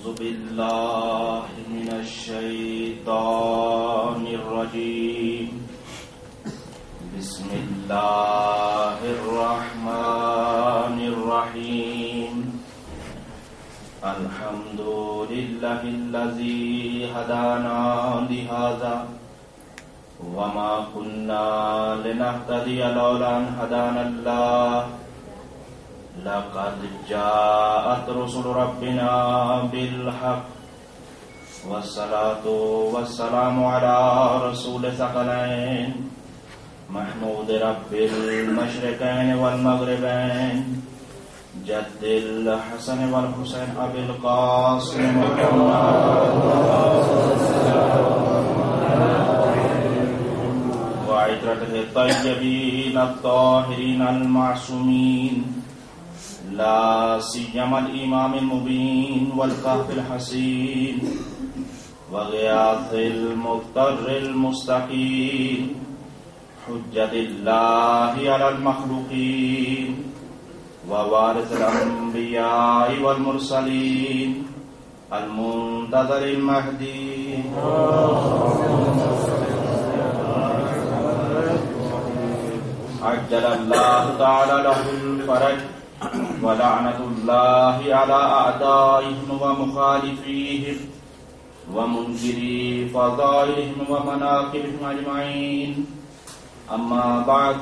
أعوذ بالله من الشيطان الرجيم بسم الله الرحمن الرحيم الحمد لله الذي هدانا لهذا وما كنا لنهتدي لولا أن هدانا الله لقد جاءت رسل ربنا بالحق والصلاة والسلام على رسول ثقلين محمود رب المشرقين والمغربين جد الحسن والحسين أبي القاسم وعترته الطيبين الطاهرين المعصومين لا سيما الإمام المبين والكهف الحسين وغياث المضطر المستقيم حجة الله على المخلوقين ووارث الأنبياء والمرسلين المنتظر المهدي عجل الله تعالى له الفرج ولعنة الله على أعدائهم ومخالفيهم ومنكري فضائلهم ومناقبهم أجمعين أما بعد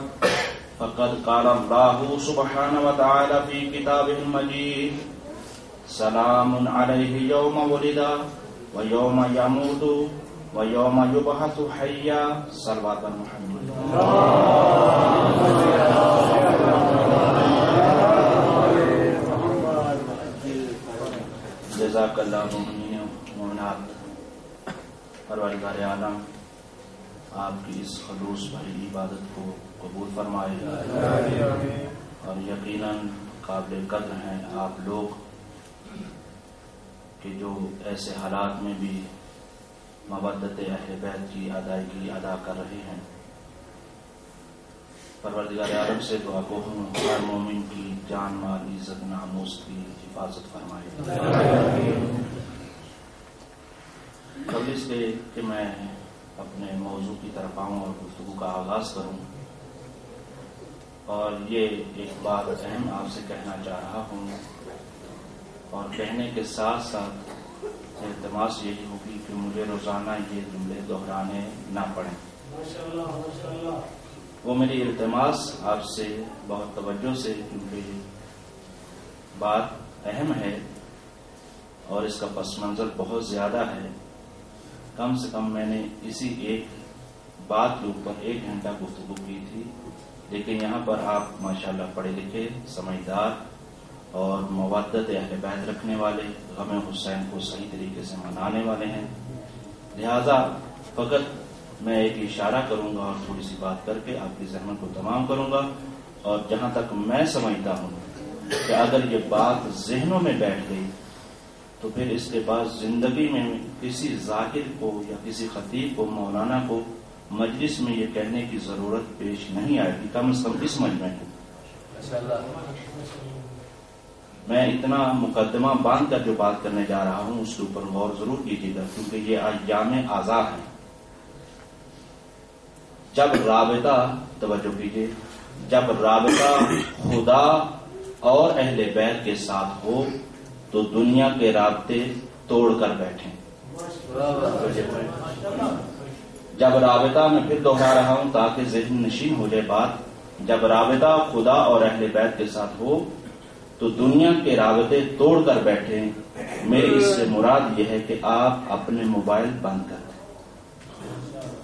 فقد قال الله سبحانه وتعالى في كتابه المجيد سلام عليه يوم ولد ويوم يموت ويوم يبعث حيا صلوات محمد جزاک اللہ مومنین و مومنات پروردگار عالم آپ کی اس خلوص بھری عبادت کو قبول فرمائے اور یقیناً قابل قدر ہیں آپ لوگ کہ جو ایسے حالات میں بھی مودت اہل بیت کی ادائیگی ادا کر رہے ہیں. پروردگار عالم سے دعا کو ہر مومن کی جان مال عزت ناموس کی حفاظت فرمائے. قبل اس کے کہ میں اپنے موضوع کی طرف آؤں اور گفتگو کا آغاز کروں اور یہ ایک بات اہم آپ سے کہنا چاہ رہا ہوں اور کہنے کے ساتھ ساتھ التماس یہی ہوگی کہ مجھے روزانہ یہ جملے دہرانے نہ پڑیں. وہ میری التماس آپ سے بہت توجہ سے، کیونکہ بات اہم ہے اور اس کا پس منظر بہت زیادہ ہے. کم سے کم میں نے اسی ایک بات کے اوپر 1 گھنٹہ گفتگو کی تھی، لیکن یہاں پر آپ ماشاءاللہ پڑھے لکھے، سمجھدار اور مودت اہل بیت رکھنے والے، غم حسین کو صحیح طریقے سے منانے والے ہیں. لہذا فقط میں ایک اشارہ کروں گا اور تھوڑی سی بات کر کے آپ کی ذہن کو تمام کروں گا. اور جہاں تک میں سمجھتا ہوں کہ اگر یہ بات ذہنوں میں بیٹھ گئی تو پھر اس کے بعد زندگی میں کسی ذاکر کو یا کسی خطیب کو، مولانا کو مجلس میں یہ کہنے کی ضرورت پیش نہیں آئے گی، کم از کم اس مجمع کو. میں اتنا مقدمہ باندھ کر جو بات کرنے جا رہا ہوں اس کے اوپر غور ضرور کیجیے گا، کیونکہ یہ ایام آزاد ہیں. جب رابطہ، توجہ کیجیے، جب رابطہ خدا اور اہل بیت کے ساتھ ہو تو دنیا کے رابطے توڑ کر بیٹھیں. جب رابطہ، میں پھر دوہرا رہا ہوں تاکہ ذہن نشین ہو جائے بات، جب رابطہ خدا اور اہل بیت کے ساتھ ہو تو دنیا کے رابطے توڑ کر بیٹھیں. میری اس سے مراد یہ ہے کہ آپ اپنے موبائل بند کر دیں،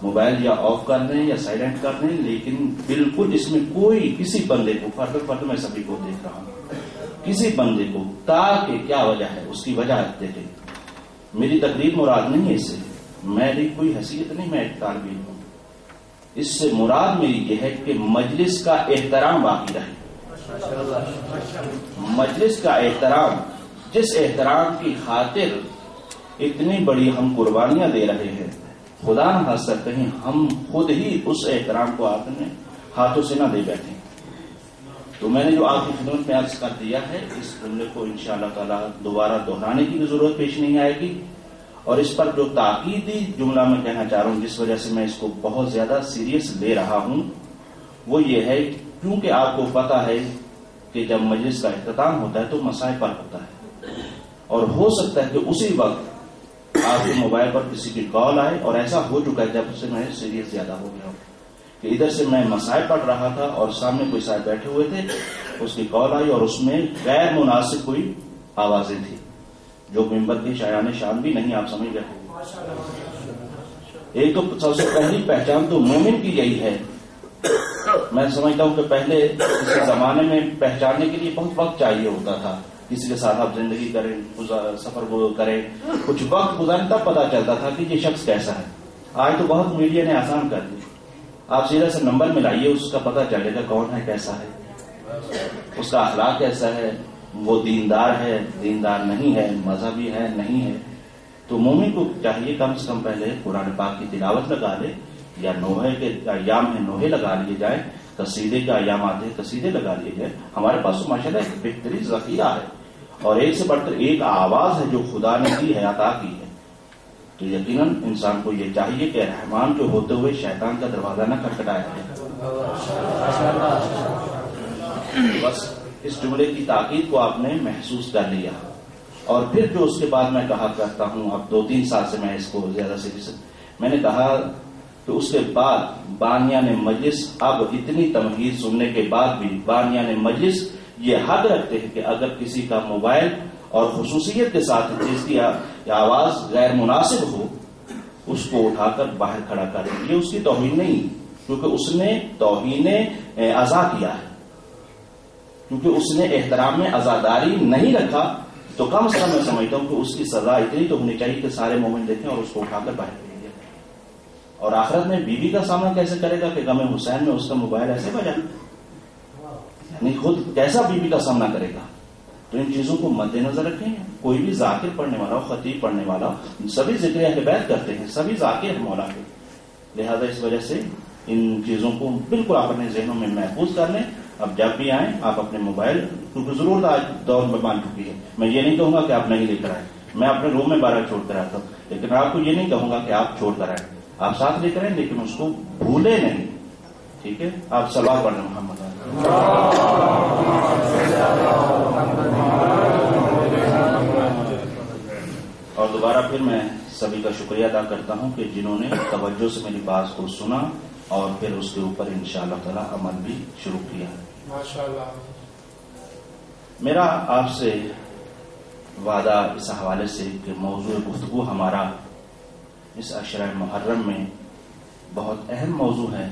موبائل یا آف کر دیں یا سائلنٹ کر دیں، لیکن بالکل اس میں کوئی کسی بندے کو، فرد میں سبھی کو دیکھ رہا ہوں، کسی بندے کو، تاکہ کیا وجہ ہے اس کی وجہ دیکھیں. میری تقریر مراد نہیں ہے اس سے، میری کوئی حیثیت نہیں، میں ایک طالب علم ہوں. اس سے مراد میری یہ ہے کہ مجلس کا احترام باقی رہے. مجلس کا احترام، جس احترام کی خاطر اتنی بڑی ہم قربانیاں دے رہے ہیں، خدا نہ خواستہ کہیں ہم خود ہی اس احترام کو ہاتھوں سے نہ دے بیٹھیں. تو تو میں نے جو آپ کی خدمت میں عرض کر دیا ہے اس جملے کو انشاءاللہ تعالی دوبارہ دہرانے کی بھی ضرورت پیش نہیں آئے گی. اور اس پر جو تاکیدی جملہ میں کہنا چاہ رہا ہوں جس وجہ سے میں اس کو بہت زیادہ سیریس لے رہا ہوں وہ یہ ہے کیونکہ آپ کو پتا ہے کہ جب مجلس کا اختتام ہوتا ہے تو مسائل پر ہوتا ہے اور ہو سکتا ہے کہ اسی وقت آپ کے موبائل پر کسی کی کال آئے اور ایسا ہو چکا ہے جب سے میں سیریس زیادہ ہو گیا ہوں کہ ادھر سے میں مسائل پڑھ رہا تھا اور سامنے کوئی صاحب بیٹھے ہوئے تھے اس کی کال آئی اور اس میں غیر مناسب کوئی آوازیں تھی جو ممبر کی شایان شان بھی نہیں آپ سمجھ گئے. ایک تو سب سے پہلی پہچان تو مومن کی یہی ہے. میں سمجھتا ہوں کہ پہلے کسی زمانے میں پہچاننے کے لیے بہت وقت چاہیے ہوتا تھا. کسی کے ساتھ آپ زندگی کریں سفر کریں کچھ وقت گزاریں تب پتا چلتا تھا کہ یہ شخص کیسا ہے. آج تو بہت میڈیا نے آسان کر دی. آپ سیدھا سے نمبر ملائیے اس کا پتا چلے گا کون ہے کیسا ہے اس کا اخلاق کیسا ہے وہ دیندار ہے دیندار نہیں ہے مذہبی ہے نہیں ہے. تو مومن کو چاہیے کم سے کم پہلے قرآن پاک کی تلاوت لگا لے یا نوحے کے ایام ہیں نوحے لگا لیے جائیں قصیدے کے ایام آتے ہیں قصیدے لگا لیے جائیں. ہمارے پاس تو ماشاء اللہ ایک بہترین ذخیرہ ہے اور ایک سے بڑھ کر ایک آواز ہے جو خدا نے دی ہے عطا کی ہے. تو یقیناً انسان کو یہ چاہیے کہ رحمان کے ہوتے ہوئے شیطان کا دروازہ نہ کھٹکھٹائے. بس اس جملے کی تاکید کو آپ نے محسوس کر لیا. اور پھر جو اس کے بعد میں کہا کرتا ہوں اب 2-3 سال سے میں اس کو زیادہ سے میں نے کہا کہ اس کے بعد بانیان مجلس اب اتنی تمہید سننے کے بعد بھی بانیان مجلس یہ حق رکھتے ہیں کہ اگر کسی کا موبائل اور خصوصیت کے ساتھ جس کی آواز غیر مناسب ہو اس کو اٹھا کر باہر کھڑا کر دیں. یہ اس کی توہین نہیں کیونکہ اس نے توہین عزا کیا ہے کیونکہ اس نے احترام میں عزاداری نہیں رکھا. تو کم سے کم میں سمجھتا ہوں کہ اس کی سزا اتنی تو ہونی چاہیے کہ سارے مومن دیکھیں اور اس کو اٹھا کر باہر بھیج دیں. اور آخرت میں بیوی کا سامنا کیسے کرے گا کہ غم حسین میں اس کا موبائل ایسے بجا یعنی خود کیسا بیوی کا سامنا کرے گا. تو ان چیزوں کو مد نظر رکھیں. کوئی بھی ذاکر پڑھنے والا ہو خطیب پڑھنے والا سبھی ذکر اہل بیت کرتے ہیں سبھی ذاکر ہیں مولا کے. لہذا اس وجہ سے ان چیزوں کو بالکل آپ اپنے ذہنوں میں محفوظ کر لیں. اب جب بھی آئیں آپ اپنے موبائل کیونکہ ضرور آج دور میں مان چکی ہے. میں یہ نہیں کہوں گا کہ آپ نہیں لے کر آئیں. میں اپنے روم میں 12 چھوڑ کر آتا ہوں لیکن آپ کو یہ نہیں کہوں گا کہ آپ چھوڑ کر آئیں. آپ ساتھ لے کر آئیں لیکن اس کو بھولے نہیں. ٹھیک ہے. آپ صلوات پڑھیں محمد. اور دوبارہ پھر میں سبھی کا شکریہ ادا کرتا ہوں کہ جنہوں نے توجہ سے میری بات کو سنا اور پھر اس کے اوپر انشاءاللہ تعالی عمل بھی شروع کیا. ماشاءاللہ. میرا آپ سے وعدہ اس حوالے سے کہ موضوع گفتگو ہمارا اس عشرہ محرم میں بہت اہم موضوع ہے.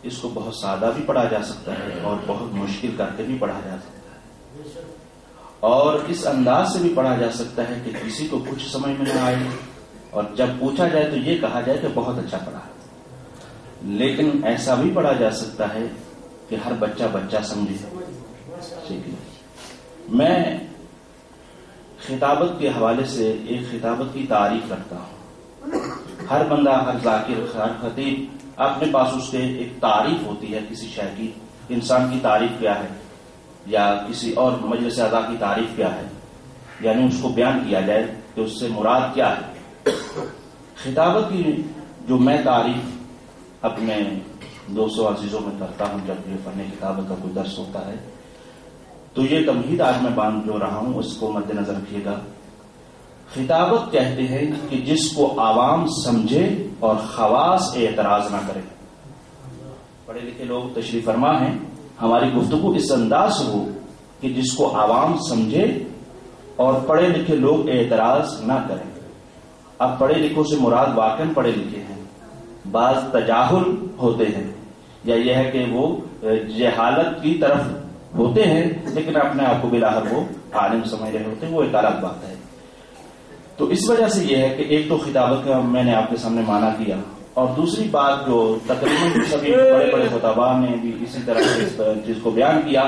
اس کو بہت سادہ بھی پڑھا جا سکتا ہے اور بہت مشکل کر کے بھی پڑھا جا سکتا ہے اور اس انداز سے بھی پڑھا جا سکتا ہے کہ کسی کو کچھ سمجھ میں نہ آئے اور جب پوچھا جائے تو یہ کہا جائے کہ بہت اچھا پڑھا. لیکن ایسا بھی پڑھا جا سکتا ہے کہ ہر بچہ سمجھے. ٹھیک ہے. میں خطابت کے حوالے سے ایک خطابت کی تعریف رکھتا ہوں. ہر بندہ ہر ذاکر ہر خطیب اپنے پاس اس کے ایک تعریف ہوتی ہے کسی شے کی. انسان کی تعریف کیا ہے یا کسی اور مجلس اعضاء کی تعریف کیا ہے یعنی اس کو بیان کیا جائے کہ اس سے مراد کیا ہے. خطابت کی جو میں تعریف اپنے 200 عزیزوں میں کرتا ہوں جب یہ فن خطابت کا کوئی درس ہوتا ہے تو یہ تمہید آج میں باندھ جو رہا ہوں اس کو مد نظر رکھیے گا. خطابت کہتے ہیں کہ جس کو عوام سمجھے اور خواص اعتراض نہ کرے. پڑھے لکھے لوگ تشریف فرما ہیں. ہماری گفتگو اس انداز سے ہو کہ جس کو عوام سمجھے اور پڑھے لکھے لوگ اعتراض نہ کریں. اب پڑھے لکھوں سے مراد واقعاً پڑھے لکھے ہیں. بعض تجاہل ہوتے ہیں یا یہ ہے کہ وہ جہالت کی طرف ہوتے ہیں لیکن اپنے آپ کو بلاہر وہ عالم سمجھ رہے ہوتے ہیں. وہ ایک الگ بات ہے. تو اس وجہ سے یہ ہے کہ ایک تو خطابت کا میں نے آپ کے سامنے معنی کیا اور دوسری بات جو تقریباً سبھی بڑے بڑے خطباء نے بھی اسی طرح اس چیز کو بیان کیا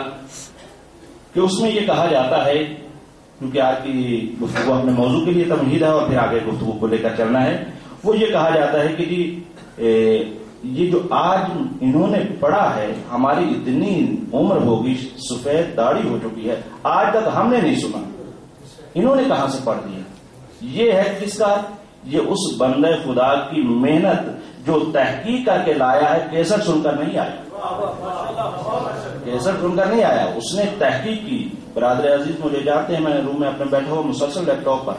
کہ اس میں یہ کہا جاتا ہے کیونکہ آج کی گفتگو اپنے موضوع کے لیے تمہید ہے اور پھر آگے گفتگو کو لے کر چلنا ہے. وہ یہ کہا جاتا ہے کہ جی یہ جو آج انہوں نے پڑھا ہے، ہماری اتنی عمر ہوگی، سفید داڑھی ہو چکی ہے، آج تک ہم نے نہیں سنا، انہوں نے کہاں سے پڑھ دیا؟ یہ ہے کس کا؟ یہ اس بندے خدا کی محنت جو تحقیق کر کے لایا ہے، کیسٹ سن کر نہیں آیا، کیسٹ سن کر نہیں آیا، اس نے تحقیق کی۔ برادر عزیز مجھے جانتے ہیں، میں روم میں اپنے بیٹھا ہوا مسلسل لیپ ٹاپ پر،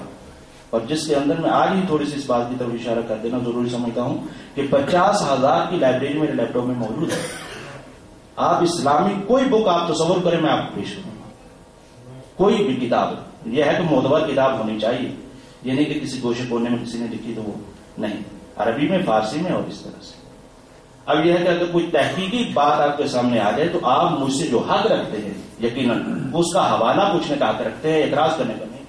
اور جس کے اندر میں آج ہی تھوڑی سی اس بات کی طرف اشارہ کر دینا ضروری سمجھتا ہوں کہ 50,000 کی لائبریری میرے لیپ ٹاپ میں موجود ہے۔ آپ اسلامی کوئی بک آپ تصور کریں، میں آپ کو پیش کروں گا، کوئی بھی کتاب، یہ ہے کہ معتبر کتاب ہونی چاہیے، یہ نہیں کہ کسی گوشے کونے میں کسی نے لکھی تو وہ نہیں، عربی میں، فارسی میں، اور اس طرح سے۔ اب یہ ہے کہ اگر کوئی تحقیقی بات آپ کے سامنے آ جائے تو آپ مجھ سے جو حق رکھتے ہیں یقیناً اس کا حوالہ پوچھنے کا حق رکھتے ہیں، اعتراض کرنے کا نہیں۔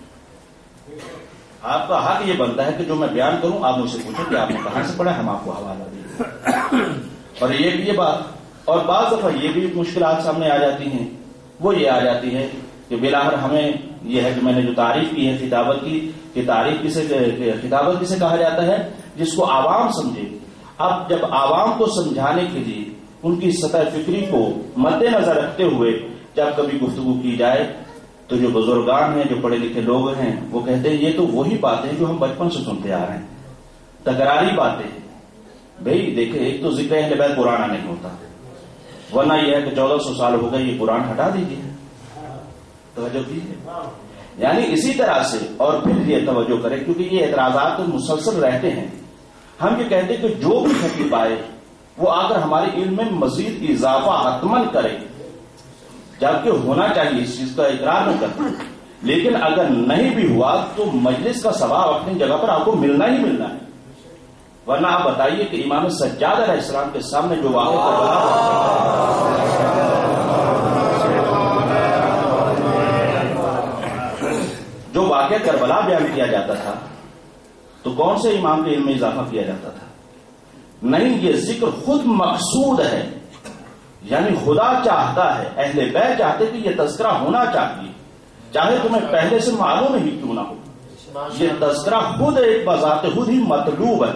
آپ کا حق یہ بنتا ہے کہ جو میں بیان کروں آپ مجھ سے پوچھیں کہ آپ نے کہاں سے پڑھا، ہم آپ کو حوالہ دیں۔ اور یہ بات، اور بعض دفعہ یہ بھی مشکلات سامنے آ جاتی ہیں، وہ یہ آ جاتی ہے کہ بلاخر ہمیں یہ ہے کہ میں نے جو تعریف کی ہے خطابت کی، کہ تعریف خطابت کسے کہا جاتا ہے؟ جس کو عوام سمجھے۔ اب جب عوام کو سمجھانے کے لیے ان کی سطح فکری کو مد نظر رکھتے ہوئے جب کبھی گفتگو کی جائے تو جو بزرگان ہیں، جو پڑھے لکھے لوگ ہیں، وہ کہتے ہیں یہ تو وہی باتیں جو ہم بچپن سے سنتے آ رہے ہیں، تکراری باتیں۔ بھئی دیکھیں، ایک تو ذکر اہل بیت پرانا نہیں ہوتا، ورنہ یہ ہے کہ 1400 سال ہو گئے، یہ قرآن ہٹا دیجیے، توجہ کیجیے۔ یعنی اسی طرح سے، اور پھر یہ توجہ کریں کیونکہ یہ اعتراضات تو مسلسل رہتے ہیں، ہم یہ کہتے ہیں کہ جو بھی خطیب آئے وہ آ کر ہمارے علم میں مزید اضافہ حتمن کرے، جبکہ ہونا چاہیے، اس چیز کا اقرار نہ کرتے، لیکن اگر نہیں بھی ہوا تو مجلس کا ثواب اپنی جگہ پر آپ کو ملنا ہی ملنا ہے۔ ورنہ آپ بتائیے کہ امام سجاد علیہ السلام کے سامنے جو واقعہ کربلا بیان کیا جاتا تھا تو کون سے امام کے علم میں اضافہ کیا جاتا تھا؟ نہیں، یہ ذکر خود مقصود ہے، یعنی خدا چاہتا ہے، اہل بیت چاہتے کہ یہ تذکرہ ہونا چاہیے، چاہے تمہیں پہلے سے معلوم ہی کیوں نہ ہو، یہ تذکرہ خود ایک بذات خود ہی مطلوب ہے۔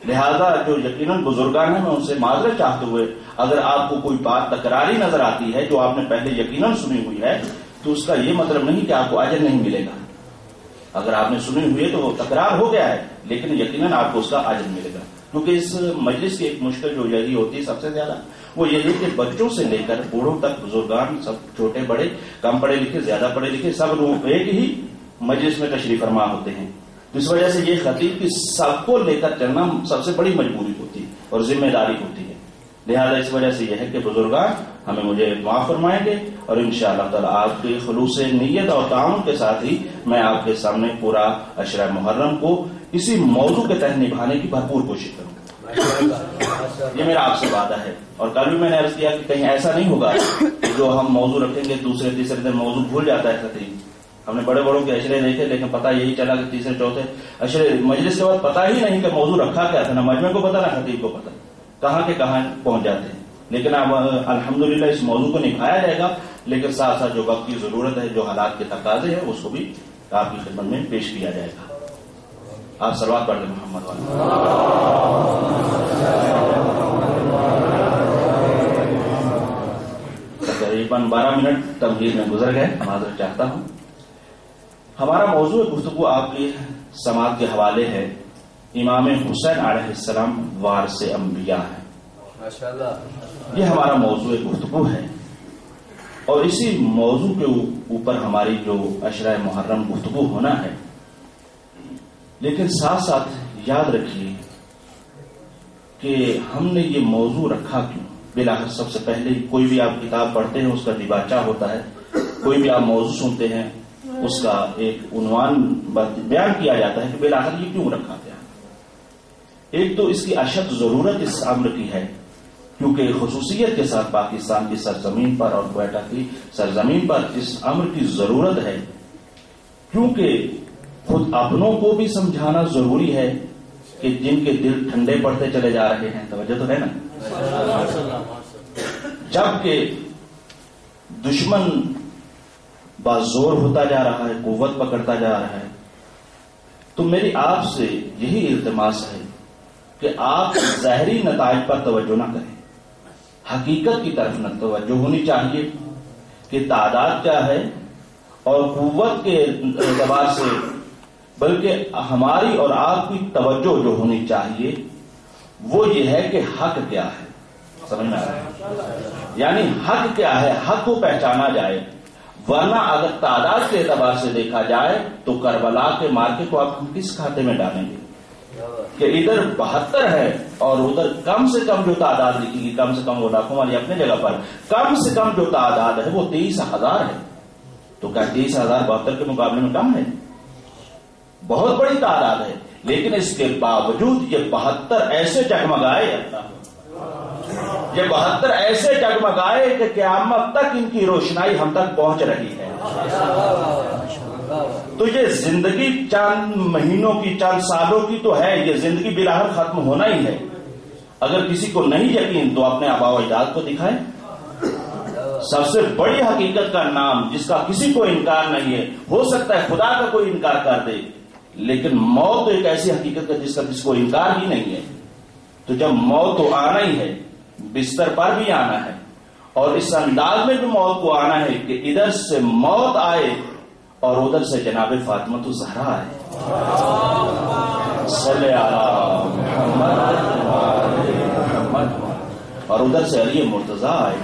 لہذا جو یقیناً بزرگان ہیں، میں ان سے معذرت چاہتے ہوئے اگر آپ کو کوئی بات تکراری نظر آتی ہے جو آپ نے پہلے یقیناً سنی ہوئی ہے تو اس کا یہ مطلب نہیں کہ آپ کو اجر نہیں ملے گا۔ اگر آپ نے سنی ہوئی ہے تو وہ تکرار ہو گیا ہے، لیکن یقیناً آپ کو اس کا اجر ملے گا، کیونکہ اس مجلس کی ایک مشکل جو یہی ہوتی ہے سب سے زیادہ، وہ یہ ہے کہ بچوں سے لے کر بوڑھوں تک، بزرگان سب، چھوٹے بڑے، کم پڑھے لکھے، زیادہ پڑھے لکھے، سب لوگ ایک ہی مجلس میں تشریف فرما ہوتے ہیں۔ اس وجہ سے یہ خطیب کی سب کو لے کر چلنا سب سے بڑی مجبوری ہوتی ہے اور ذمہ داری ہوتی ہے۔ لہذا اس وجہ سے یہ ہے کہ بزرگان ہمیں مجھے معاف فرمائیں گے، اور انشاءاللہ تعالی آپ کی خلوص نیت اور تعاون کے ساتھ ہی میں آپ کے سامنے پورا عشرہ محرم کو اسی موضوع کے تحت نبھانے کی بھرپور کوشش کروں گا۔ یہ میرا آپ سے وعدہ ہے، اور کل بھی میں نے عرض کیا کہ کہیں ایسا نہیں ہوگا جو ہم موضوع رکھیں گے دوسرے تیسرے دن موضوع بھول جاتا ہے خطیب۔ ہم نے بڑے بڑوں کے اشرے دیکھے، لیکن پتہ یہی چلا کہ تیسرے چوتھے اشرے مجلس کے بعد پتہ ہی نہیں کہ موضوع رکھا کیا تھا، نہ مجمع کو پتہ نہ خطیب کو پتہ، کہاں کے کہاں پہنچ جاتے ہیں۔ لیکن اب الحمدللہ اس موضوع کو نبھایا جائے گا، لیکن ساتھ ساتھ جو وقت کی ضرورت ہے، جو حالات کے تقاضے ہیں، اس کو بھی آپ کی خدمت میں پیش کیا جائے گا۔ آپ صلوات پڑھ لیں محمد والے۔ تقریباً 12 منٹ تمہید میں گزر گئے، معذرت چاہتا ہوں۔ ہمارا موضوع گفتگو آپ کی سماعت کے حوالے ہے، امام حسین علیہ السلام وارث انبیاء ہے۔ یہ ہمارا موضوع گفتگو ہے، اور اسی موضوع کے اوپر ہماری جو عشرہ محرم گفتگو ہونا ہے۔ لیکن ساتھ ساتھ یاد رکھیے کہ ہم نے یہ موضوع رکھا کیوں۔ بلاخر سب سے پہلے کوئی بھی آپ کتاب پڑھتے ہیں اس کا دیباچہ ہوتا ہے، کوئی بھی آپ موضوع سنتے ہیں اس کا ایک عنوان بیان کیا جاتا ہے کہ بلاخر یہ کیوں رکھا گیا۔ ایک تو اس کی اشد ضرورت اس امر کی ہے، کیونکہ خصوصیت کے ساتھ پاکستان کی سرزمین پر اور کوئٹہ کی سرزمین پر اس امر کی ضرورت ہے، کیونکہ خود اپنوں کو بھی سمجھانا ضروری ہے کہ جن کے دل ٹھنڈے پڑتے چلے جا رہے ہیں، توجہ تو ہے نا، جبکہ دشمن بازور ہوتا جا رہا ہے، قوت پکڑتا جا رہا ہے۔ تو میری آپ سے یہی التماس ہے کہ آپ ظاہری نتائج پر توجہ نہ کریں، حقیقت کی طرف نہ توجہ ہونی چاہیے کہ تعداد کیا ہے اور قوت کے اعتبار سے، بلکہ ہماری اور آپ کی توجہ جو ہونی چاہیے وہ یہ ہے کہ حق کیا ہے. سمجھ میں آ رہا ہے؟ یعنی حق کیا ہے، حق کو پہچانا جائے. ورنہ اگر تعداد کے اعتبار سے دیکھا جائے تو کربلا کے مارکے کو آپ کس کھاتے میں ڈالیں گے کہ ادھر 72 ہے اور ادھر کم سے کم جو تعداد لکھی گی، کم سے کم وہ لاکھوں والی اپنے جگہ پر، کم سے کم جو تعداد ہے وہ 23,000 ہے. تو کیا 23,000 72 کے مقابلے میں کم ہے؟ بہت بڑی تعداد ہے. لیکن اس کے باوجود یہ 72 ایسے جگمگائے، یہ 72 ایسے جگمگائے کہ قیامت تک ان کی روشنائی ہم تک پہنچ رہی ہے. تو یہ زندگی چند مہینوں کی، چند سالوں کی تو ہے، یہ زندگی بلاخر ختم ہونا ہی ہے. اگر کسی کو نہیں یقین تو اپنے آباء و اجداد کو دکھائیں. سب سے بڑی حقیقت کا نام جس کا کسی کو انکار نہیں ہے، ہو سکتا ہے خدا کا کوئی انکار کر دے، لیکن موت تو ایک ایسی حقیقت ہے جس کا کسی کو انکار ہی نہیں ہے. تو جب موت تو آنا ہی ہے، بستر پر بھی آنا ہے، اور اس انداز میں بھی موت کو آنا ہے کہ ادھر سے موت آئے اور ادھر سے جناب فاطمہ تو زہرا ہے. صلی علی محمد. اور ادھر سے علی مرتضی آئے.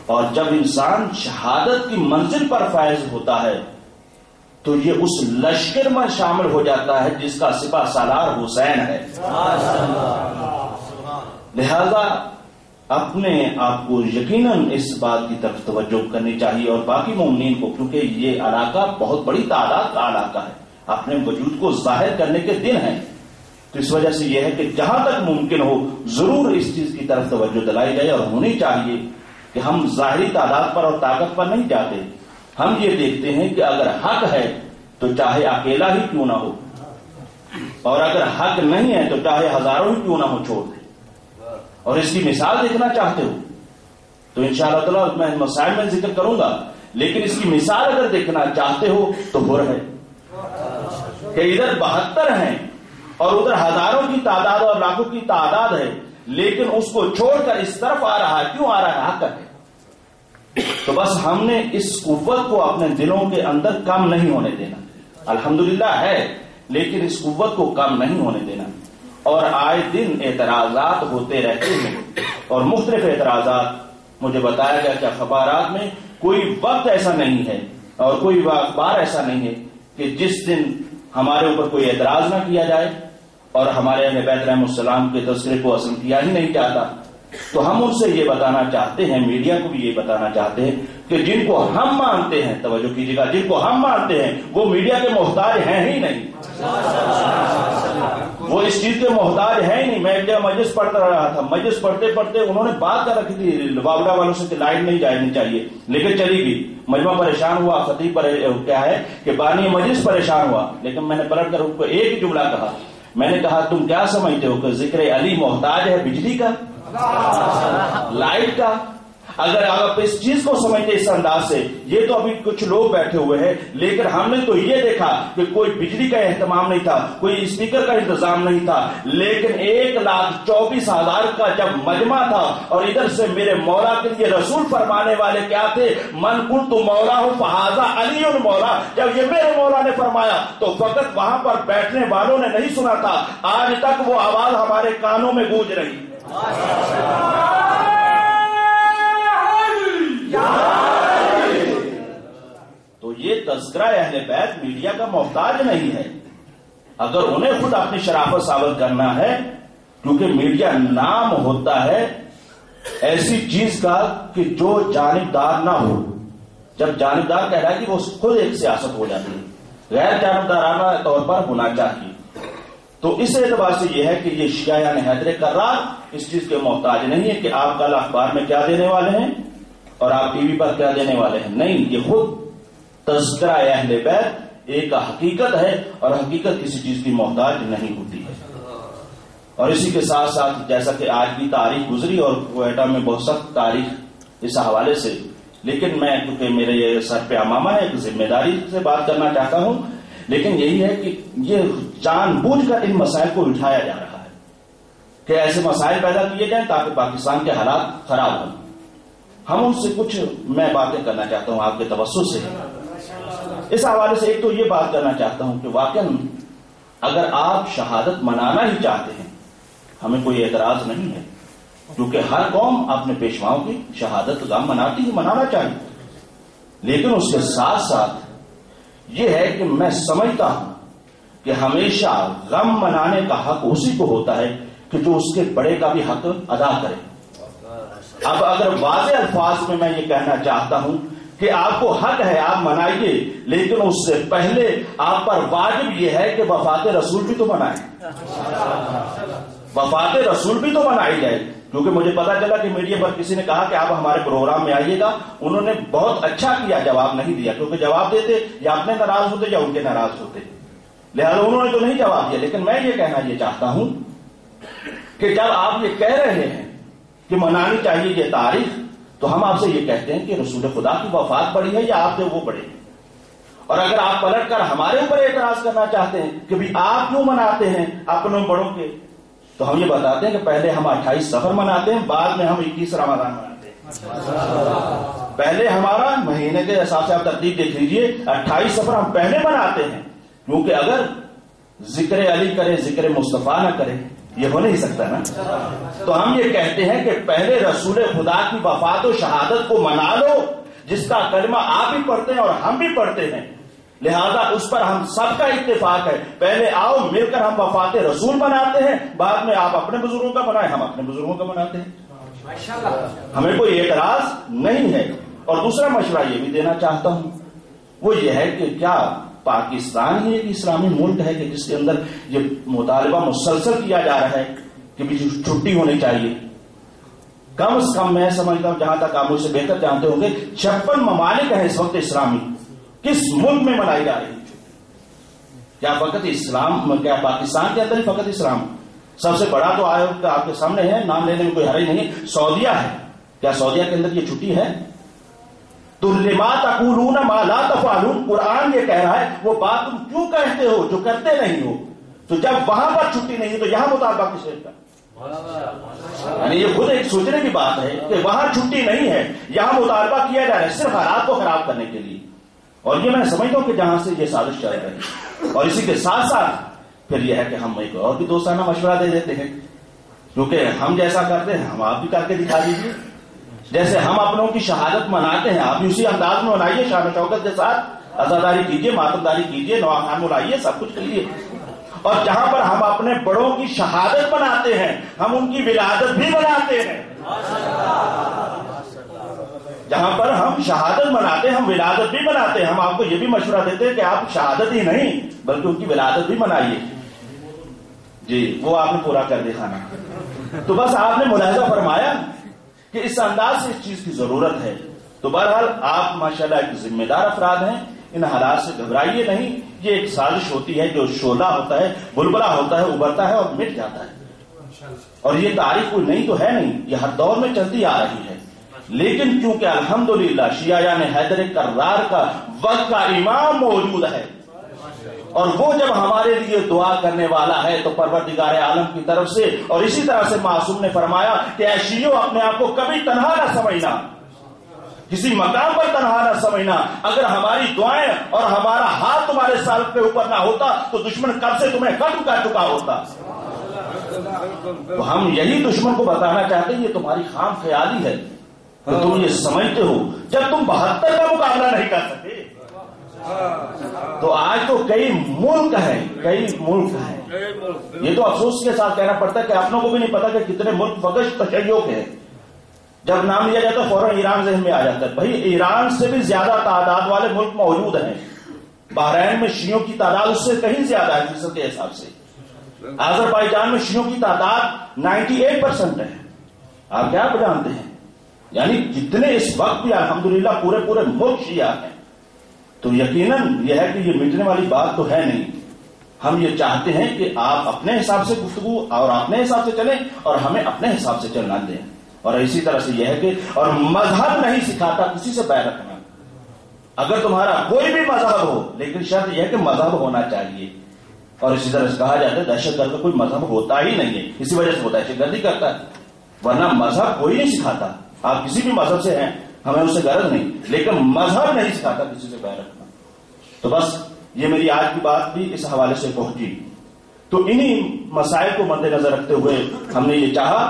اور جب انسان شہادت کی منزل پر فائز ہوتا ہے تو یہ اس لشکر میں شامل ہو جاتا ہے جس کا سپہ سالار حسین ہے. لہذا اپنے آپ کو یقیناً اس بات کی طرف توجہ کرنی چاہیے اور باقی مومنین کو، کیونکہ یہ علاقہ بہت بڑی تعداد کا علاقہ ہے، اپنے وجود کو ظاہر کرنے کے دن ہیں. تو اس وجہ سے یہ ہے کہ جہاں تک ممکن ہو ضرور اس چیز کی طرف توجہ دلائی جائے، اور ہونی چاہیے کہ ہم ظاہری تعداد پر اور طاقت پر نہیں جاتے. ہم یہ دیکھتے ہیں کہ اگر حق ہے تو چاہے اکیلا ہی کیوں نہ ہو، اور اگر حق نہیں ہے تو چاہے ہزاروں ہی کیوں نہ ہو چھوڑ دیں. اور اس کی مثال دیکھنا چاہتے ہو تو انشاءاللہ تعالی میں مسائل میں ذکر کروں گا، لیکن اس کی مثال اگر دیکھنا چاہتے ہو تو بر ہے کہ ادھر 72 ہیں اور ادھر ہزاروں کی تعداد اور لاکھوں کی تعداد ہے، لیکن اس کو چھوڑ کر اس طرف آ رہا ہے. کیوں آ رہا ہے؟ حق ہے. تو بس ہم نے اس قوت کو اپنے دلوں کے اندر کم نہیں ہونے دینا. الحمدللہ ہے، لیکن اس قوت کو کم نہیں ہونے دینا. اور آئے دن اعتراضات ہوتے رہتے ہیں، اور مختلف اعتراضات مجھے بتایا گیا کہ اخبارات میں کوئی وقت ایسا نہیں ہے اور کوئی اخبار ایسا نہیں ہے کہ جس دن ہمارے اوپر کوئی اعتراض نہ کیا جائے، اور ہمارے اہل بیت علیہ السلام کے تذکرے کو اصل کیا ہی نہیں جاتا. تو ہم ان سے یہ بتانا چاہتے ہیں، میڈیا کو بھی یہ بتانا چاہتے ہیں کہ جن کو ہم مانتے ہیں، توجہ کیجیے گا، جن کو ہم مانتے ہیں وہ میڈیا کے محتاج ہیں ہی نہیں. وہ اس چیز کے محتاج ہیں ہی نہیں. میں جب مجلس پڑھتا رہا تھا، مجلس پڑھتے پڑھتے انہوں نے بات کر رکھی تھی باوڑا والوں سے کہ لائٹ نہیں جانی چاہیے، لیکن چلی گئی. مجمع پریشان ہوا، خطیب پر کیا ہے کہ بانی مجلس پریشان ہوا، لیکن میں نے پلٹ کر ان کو ایک ہی جملہ کہا. میں نے کہا تم کیا سمجھتے ہو کہ ذکر علی محتاج ہے بجلی کا، لائٹ کا؟ اگر آپ اس چیز کو سمجھتے اس انداز سے، یہ تو ابھی کچھ لوگ بیٹھے ہوئے ہیں، لیکن ہم نے تو یہ دیکھا کہ کوئی بجلی کا اہتمام نہیں تھا، کوئی اسپیکر کا انتظام نہیں تھا، لیکن 1,24,000 کا جب مجمع تھا اور ادھر سے میرے مولا کے لیے رسول فرمانے والے کیا تھے؟ من قلت مولا ہوں فہذا علی المولا. جب یہ میرے مولا نے فرمایا تو فقط وہاں پر بیٹھنے والوں نے نہیں سنا تھا، آج تک وہ آواز ہمارے کانوں میں گونج رہی. تو یہ تذکرہ اہل بیت میڈیا کا محتاج نہیں ہے. اگر انہیں خود اپنی شرافت ثابت کرنا ہے، کیونکہ میڈیا نام ہوتا ہے ایسی چیز کا کہ جو جانبدار نہ ہو. جب جانبدار کہہ رہا ہے کہ وہ خود ایک سیاست ہو جاتی ہے، غیر جانبدارانہ طور پر ہونا چاہیے. تو اس اعتبار سے یہ ہے کہ یہ شیعہ یعنی حیدر کرار اس چیز کے محتاج نہیں ہے کہ آپ کل اخبار میں کیا دینے والے ہیں اور آپ ٹی وی پر کیا دینے والے ہیں. نہیں، یہ خود تذکرہ اہل بیت ایک حقیقت ہے، اور حقیقت کسی چیز کی محتاج نہیں ہوتی ہے. اور اسی کے ساتھ ساتھ جیسا کہ آج کی تاریخ گزری اور کوئٹہ میں بہت سخت تاریخ اس حوالے سے، لیکن میں کیونکہ میرے یہ سر پہ امامہ ہے، ایک ذمہ داری سے بات کرنا چاہتا ہوں. لیکن یہی ہے کہ یہ جان بوجھ کر ان مسائل کو اٹھایا جا رہا ہے. کہ ایسے مسائل پیدا کیے جائیں تاکہ پاکستان کے حالات خراب ہوں. ہم ان سے کچھ میں باتیں کرنا چاہتا ہوں آپ کے توسط سے. اس حوالے سے ایک تو یہ بات کرنا چاہتا ہوں کہ واقعا اگر آپ شہادت منانا ہی چاہتے ہیں ہمیں کوئی اعتراض نہیں ہے، کیونکہ ہر قوم اپنے پیشواؤں کی شہادت غم مناتی ہی منانا چاہیے. لیکن اس کے ساتھ ساتھ یہ ہے کہ میں سمجھتا ہوں کہ ہمیشہ غم منانے کا حق اسی کو ہوتا ہے کہ جو اس کے بڑے کا بھی حق ادا کرے. اب اگر واضح الفاظ میں یہ کہنا چاہتا ہوں کہ آپ کو حق ہے آپ منائیے، لیکن اس سے پہلے آپ پر واجب یہ ہے کہ وفات رسول بھی تو منائیں، وفات رسول بھی تو منائی جائے. کیونکہ مجھے پتا چلا کہ میڈیا پر کسی نے کہا کہ آپ ہمارے پروگرام میں آئیے گا. انہوں نے بہت اچھا کیا، جواب نہیں دیا، کیونکہ جواب دیتے یا اپنے ناراض ہوتے یا ان کے ناراض ہوتے، لہذا انہوں نے تو نہیں جواب دیا. لیکن میں یہ کہنا یہ چاہتا ہوں کہ جب آپ یہ کہہ رہے ہیں کہ منانی چاہیے یہ تاریخ، تو ہم آپ سے یہ کہتے ہیں کہ رسول خدا کی وفات پڑی ہے یا آپ سے وہ پڑے. اور اگر آپ پلٹ کر ہمارے اوپر اعتراض کرنا چاہتے ہیں کہ بھی آپ کیوں مناتے ہیں اپنے بڑوں کے، تو ہم یہ بتاتے ہیں کہ پہلے ہم 28 سفر مناتے ہیں، بعد میں ہم 21 رمضان مناتے ہیں. پہلے ہمارا مہینے کے حساب سے آپ ترتیب دیکھ لیجئے، 28 سفر ہم پہلے مناتے ہیں، کیونکہ اگر ذکر علی کرے ذکر مصطفیٰ نہ کرے یہ ہو نہیں سکتا نا. تو ہم یہ کہتے ہیں کہ پہلے رسول خدا کی وفات و شہادت کو منا لو، جس کا کلمہ آپ بھی پڑھتے ہیں اور ہم بھی پڑھتے ہیں، لہذا اس پر ہم سب کا اتفاق ہے. پہلے آؤ مل کر ہم وفات رسول مناتے ہیں، بعد میں آپ اپنے بزرگوں کا منائیں، ہم اپنے بزرگوں کا مناتے ہیں. ہمیں کوئی اعتراض نہیں ہے. اور دوسرا مشورہ یہ بھی دینا چاہتا ہوں، وہ یہ ہے کہ کیا پاکستان ہی ایک اسلامی ملک ہے کہ جس کے اندر یہ مطالبہ مسلسل کیا جا رہا ہے کہ بھی چھٹی ہونی چاہیے؟ کم از کم میں سمجھتا ہوں، جہاں تک آپ مجھ سے بہتر جانتے ہوں گے، 56 ممالک ہیں اس وقت اسلامی. کس ملک میں منائی جا رہی ہے؟ کیا فقط اسلام، کیا پاکستان کے اندر ہی فقط اسلام؟ سب سے بڑا تو آیت آپ کے سامنے ہے، نام لینے میں کوئی حرج نہیں، سعودیہ ہے. کیا سعودیہ کے اندر یہ چھٹی ہے؟ تو لما تقولون ما لا تفعلون، قرآن یہ کہہ رہا ہے وہ بات تم کیوں کہتے ہو جو کرتے نہیں ہو. تو جب وہاں پر چھٹی نہیں تو یہاں مطالبہ کس چیز کا؟ یعنی یہ خود ایک سوچنے کی بات ہے کہ وہاں چھٹی نہیں ہے، یہاں مطالبہ کیا جا رہا ہے صرف حالات کو خراب کرنے کے لیے. اور یہ میں سمجھتا ہوں کہ جہاں سے یہ سازش چل رہی ہے. اور اسی کے ساتھ ساتھ پھر یہ ہے کہ ہم ایک اور بھی دوستانہ مشورہ دے دیتے ہیں، کیونکہ ہم جیسا کرتے ہیں ہم آپ بھی کر کے دکھا دیجیے. جیسے ہم اپنوں کی شہادت مناتے ہیں آپ بھی اسی انداز میں منائیے، شان و شوکت کے ساتھ عزاداری کیجیے، ماتمداری کیجیے، نواخان منائیے، سب کچھ کیجیے. اور جہاں پر ہم اپنے بڑوں کی شہادت مناتے ہیں ہم ان کی ولادت بھی مناتے ہیں. جہاں پر ہم شہادت مناتے ہیں ہم ولادت بھی مناتے ہیں. ہم آپ کو یہ بھی مشورہ دیتے ہیں کہ آپ شہادت ہی نہیں بلکہ ان کی ولادت بھی منائیے. جی وہ آپ نے پورا کر دکھانا. تو بس آپ نے ملاحظہ فرمایا کہ اس انداز سے اس چیز کی ضرورت ہے. تو بہرحال آپ ماشاءاللہ ایک ذمہ دار افراد ہیں، ان حالات سے گھبرائیے نہیں. یہ ایک سازش ہوتی ہے، جو شعلہ ہوتا ہے، بلبلہ ہوتا ہے، ابھرتا ہے اور مٹ جاتا ہے. اور یہ تاریخ کوئی نئی تو ہے نہیں، یہ ہر دور میں چلتی آ رہی ہے. لیکن کیونکہ الحمدللہ شیعان حیدر کرار کا وقت کا امام موجود ہے اور وہ جب ہمارے لیے دعا کرنے والا ہے تو پروردگار عالم کی طرف سے، اور اسی طرح سے معصوم نے فرمایا کہ اے شیعو اپنے آپ کو کبھی تنہا نہ سمجھنا، کسی مقام پر تنہا نہ سمجھنا. اگر ہماری دعائیں اور ہمارا ہاتھ تمہارے سر کے اوپر نہ ہوتا تو دشمن کب سے تمہیں ختم کر چکا ہوتا. تو ہم یہی دشمن کو بتانا چاہتے ہیں یہ تمہاری خام خیالی ہے کہ تم یہ سمجھتے ہو جب تم 72 کا مقابلہ نہیں کر سکتے. تو آج تو کئی ملک ہیں، یہ تو افسوس کے ساتھ کہنا پڑتا ہے کہ اپنوں کو بھی نہیں پتا کہ کتنے ملک فقط تشیع کے ہیں. جب نام لیا جاتا ہے فوراً ایران ذہن میں آ جاتا ہے. بھائی ایران سے بھی زیادہ تعداد والے ملک موجود ہیں. بحرین میں شیعوں کی تعداد اس سے کہیں زیادہ ہے فیصد کے حساب سے. آذربائیجان میں شیعوں کی تعداد 98% ہے. آپ کیا جانتے ہیں؟ یعنی جتنے اس وقت بھی الحمدللہ پورے ملک شیعہ ہیں. تو یقیناً یہ ہے کہ یہ مٹنے والی بات تو ہے نہیں. ہم یہ چاہتے ہیں کہ آپ اپنے حساب سے گفتگو اور اپنے حساب سے چلیں اور ہمیں اپنے حساب سے چلنا دیں. اور اسی طرح سے یہ ہے کہ اور مذہب نہیں سکھاتا کسی سے بیر رکھنا. اگر تمہارا کوئی بھی مذہب ہو لیکن شرط یہ ہے کہ مذہب ہونا چاہیے. اور اسی طرح سے کہا جاتا ہے دہشت گرد کا کوئی مذہب ہوتا ہی نہیں ہے، اسی وجہ سے وہ دہشت گردی کرتا ہے، ورنہ مذہب کوئی نہیں سکھاتا. آپ کسی بھی مذہب سے ہیں، ہمیں اس سے غرض نہیں، لیکن مذہب نہیں سکھاتا کسی سے بیر رکھنا. تو بس یہ میری آج کی بات بھی اس حوالے سے پہنچی. تو انہی مسائل کو مد نظر رکھتے ہوئے ہم نے یہ چاہا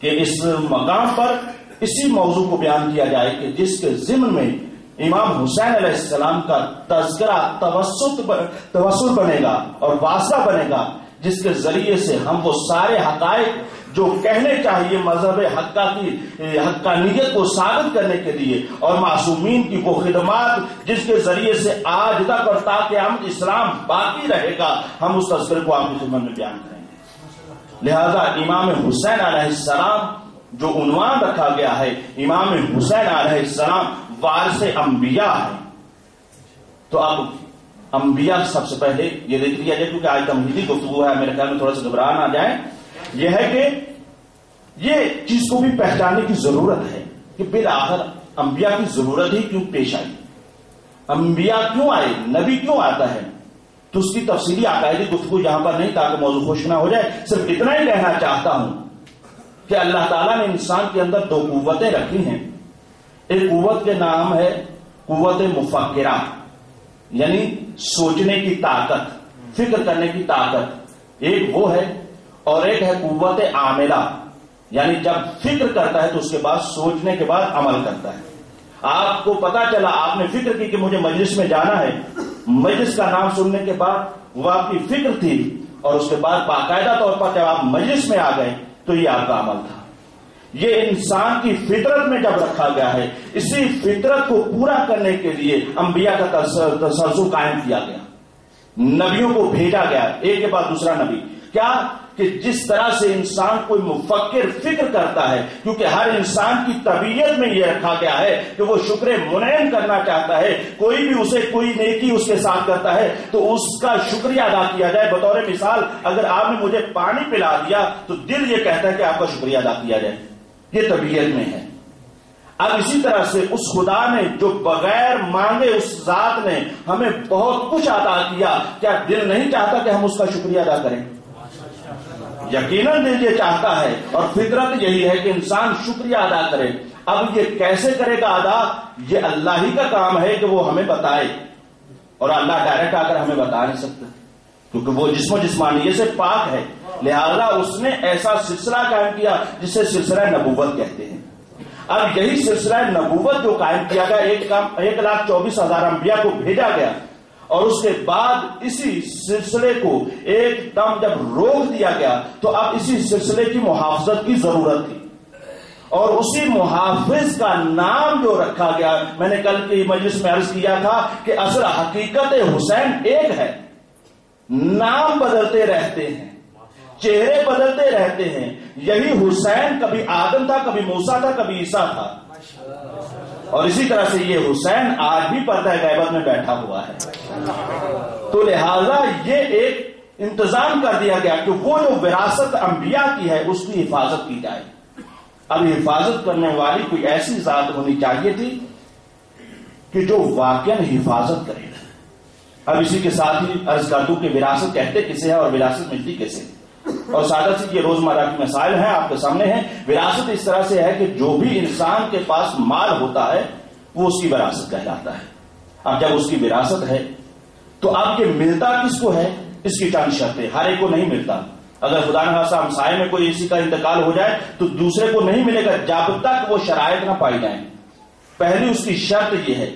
کہ اس مقام پر اسی موضوع کو بیان کیا جائے کہ جس کے ضمن میں امام حسین علیہ السلام کا تذکرہ توسل بنے گا اور واسطہ بنے گا، جس کے ذریعے سے ہم وہ سارے حقائق جو کہنے چاہیے مذہب حقانیت کو ثابت کرنے کے لیے، اور معصومین کی وہ خدمات جس کے ذریعے سے آج تک اور تا قیامت اسلام باقی رہے گا، ہم اس تذکرے کو آپ کی خدمت میں بیان کریں گے. لہذا امام حسین علیہ السلام جو عنوان رکھا گیا ہے، امام حسین علیہ السلام وارث انبیاء ہے. تو اب انبیاء سب سے پہلے یہ دیکھ لیا جائے، کیونکہ آج تمہیدی گفتگو ہے، میرے خیال میں تھوڑا سا گھبرا نہ جائیں. یہ ہے کہ یہ چیز کو بھی پہچاننے کی ضرورت ہے کہ بالآخر انبیاء کی ضرورت ہی کیوں پیش آئی، انبیاء کیوں آئے، نبی کیوں آتا ہے. تو اس کی تفصیلی عقائدی گفتگو یہاں پر نہیں تاکہ موضوع خشک نہ ہو جائے. صرف اتنا ہی کہنا چاہتا ہوں کہ اللہ تعالیٰ نے انسان کے اندر دو قوتیں رکھی ہیں. ایک قوت کے نام ہے قوت مفکرہ، یعنی سوچنے کی طاقت، فکر کرنے کی طاقت، ایک وہ ہے. اور ایک ہے قوت عاملہ، یعنی جب فکر کرتا ہے تو اس کے بعد سوچنے کے بعد عمل کرتا ہے. آپ کو پتا چلا، آپ نے فکر کی کہ مجھے مجلس میں جانا ہے، مجلس کا نام سننے کے بعد وہ آپ کی فکر تھی، اور اس کے بعد باقاعدہ طور پر جب آپ مجلس میں آ گئے تو یہ آپ کا عمل تھا. یہ انسان کی فطرت میں جب رکھا گیا ہے، اسی فطرت کو پورا کرنے کے لیے انبیاء کا تسلسل قائم کیا گیا، نبیوں کو بھیجا گیا ایک کے بعد دوسرا نبی. کیا کہ جس طرح سے انسان کوئی مفکر فکر کرتا ہے، کیونکہ ہر انسان کی طبیعت میں یہ رکھا گیا ہے کہ وہ شکر منعم کرنا چاہتا ہے. کوئی بھی اسے کوئی نیکی اس کے ساتھ کرتا ہے تو اس کا شکریہ ادا کیا جائے. بطور مثال اگر آپ نے مجھے پانی پلا دیا تو دل یہ کہتا ہے کہ آپ کا شکریہ ادا کیا جائے، یہ طبیعت میں ہے. اب اسی طرح سے اس خدا نے جو بغیر مانگے، اس ذات نے ہمیں بہت کچھ عطا کیا، کیا دل نہیں چاہتا کہ ہم اس کا شکریہ ادا کریں؟ یقیناً دل یہ چاہتا ہے، اور فطرت یہی ہے کہ انسان شکریہ ادا کرے. اب یہ کیسے کرے گا ادا؟ یہ اللہ ہی کا کام ہے کہ وہ ہمیں بتائے، اور اللہ ڈائریکٹ آ کر ہمیں بتا نہیں سکتا کیونکہ وہ جسم و جسمانیت سے پاک ہے. لہذا اس نے ایسا سلسلہ قائم کیا جسے سلسلہ نبوت کہتے ہیں. اب یہی سلسلہ نبوت جو قائم کیا گیا، 1,24,000 انبیاء کو بھیجا گیا، اور اس کے بعد اسی سلسلے کو ایک دم جب روک دیا گیا تو اب اسی سلسلے کی محافظت کی ضرورت تھی. اور اسی محافظ کا نام جو رکھا گیا، میں نے کل کی مجلس میں عرض کیا تھا کہ اصل حقیقت حسین ایک ہے، نام بدلتے رہتے ہیں، چہرے بدلتے رہتے ہیں. یہی حسین کبھی آدم تھا، کبھی موسیٰ تھا، کبھی عیسیٰ تھا. اور اسی طرح سے یہ حسین آج بھی پردہ غیبت میں بیٹھا ہوا ہے. تو لہذا یہ ایک انتظام کر دیا گیا کہ وہ جو وراثت انبیاء کی ہے اس کی حفاظت کی جائے. اب حفاظت کرنے والی کوئی ایسی ذات ہونی چاہیے تھی کہ جو واقعاً حفاظت کرے. اب اسی کے ساتھ ہی عرض کر دوں کہ وراثت کہتے کسے ہے اور وراثت ملتی کیسے. اور سادہ سی یہ روزمرہ کی مسائل ہیں، آپ کے سامنے ہیں. وراثت اس طرح سے ہے کہ جو بھی انسان کے پاس مال ہوتا ہے وہ اس کی وراثت کہلاتا ہے. اب جب اس کی وراثت ہے تو اب یہ ملتا کس کو ہے، اس کی چند شرطیں. ہر ایک کو نہیں ملتا. اگر خدا نخواستہ ہمسائے میں کوئی اسی کا انتقال ہو جائے تو دوسرے کو نہیں ملے گا جب تک وہ شرائط نہ پائی جائیں. پہلی اس کی شرط یہ ہے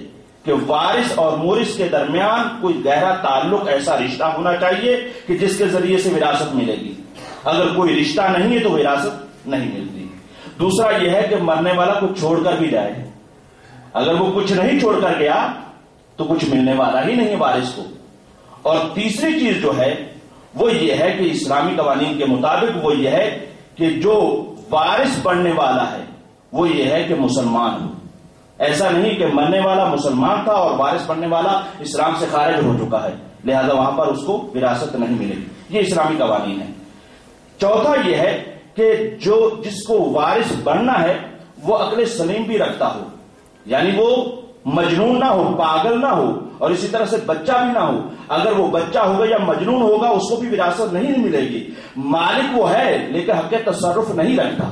کہ وارث اور مورث کے درمیان کوئی گہرا تعلق، ایسا رشتہ ہونا چاہیے کہ جس کے ذریعے سے وراثت ملے گی. اگر کوئی رشتہ نہیں ہے تو وراثت نہیں ملتی. دوسرا یہ ہے کہ مرنے والا کچھ چھوڑ کر بھی جائے. اگر وہ کچھ نہیں چھوڑ کر گیا تو کچھ ملنے والا ہی نہیں وارث کو. اور تیسری چیز جو ہے وہ یہ ہے کہ اسلامی قوانین کے مطابق وہ یہ ہے کہ جو وارث بننے والا ہے وہ یہ ہے کہ مسلمان ہو. ایسا نہیں کہ مرنے والا مسلمان تھا اور وارث بننے والا اسلام سے خارج ہو چکا ہے، لہذا وہاں پر اس کو وراثت نہیں ملے گی. یہ اسلامی قوانین ہے. چوتھا یہ ہے کہ جس کو وارث بننا ہے وہ عقل سلیم بھی رکھتا ہو، یعنی وہ مجنون نہ ہو، پاگل نہ ہو، اور اسی طرح سے بچہ بھی نہ ہو. اگر وہ بچہ ہوگا یا مجنون ہوگا اس کو بھی وراثت نہیں ملے گی. مالک وہ ہے لیکن حق تصرف نہیں رکھتا.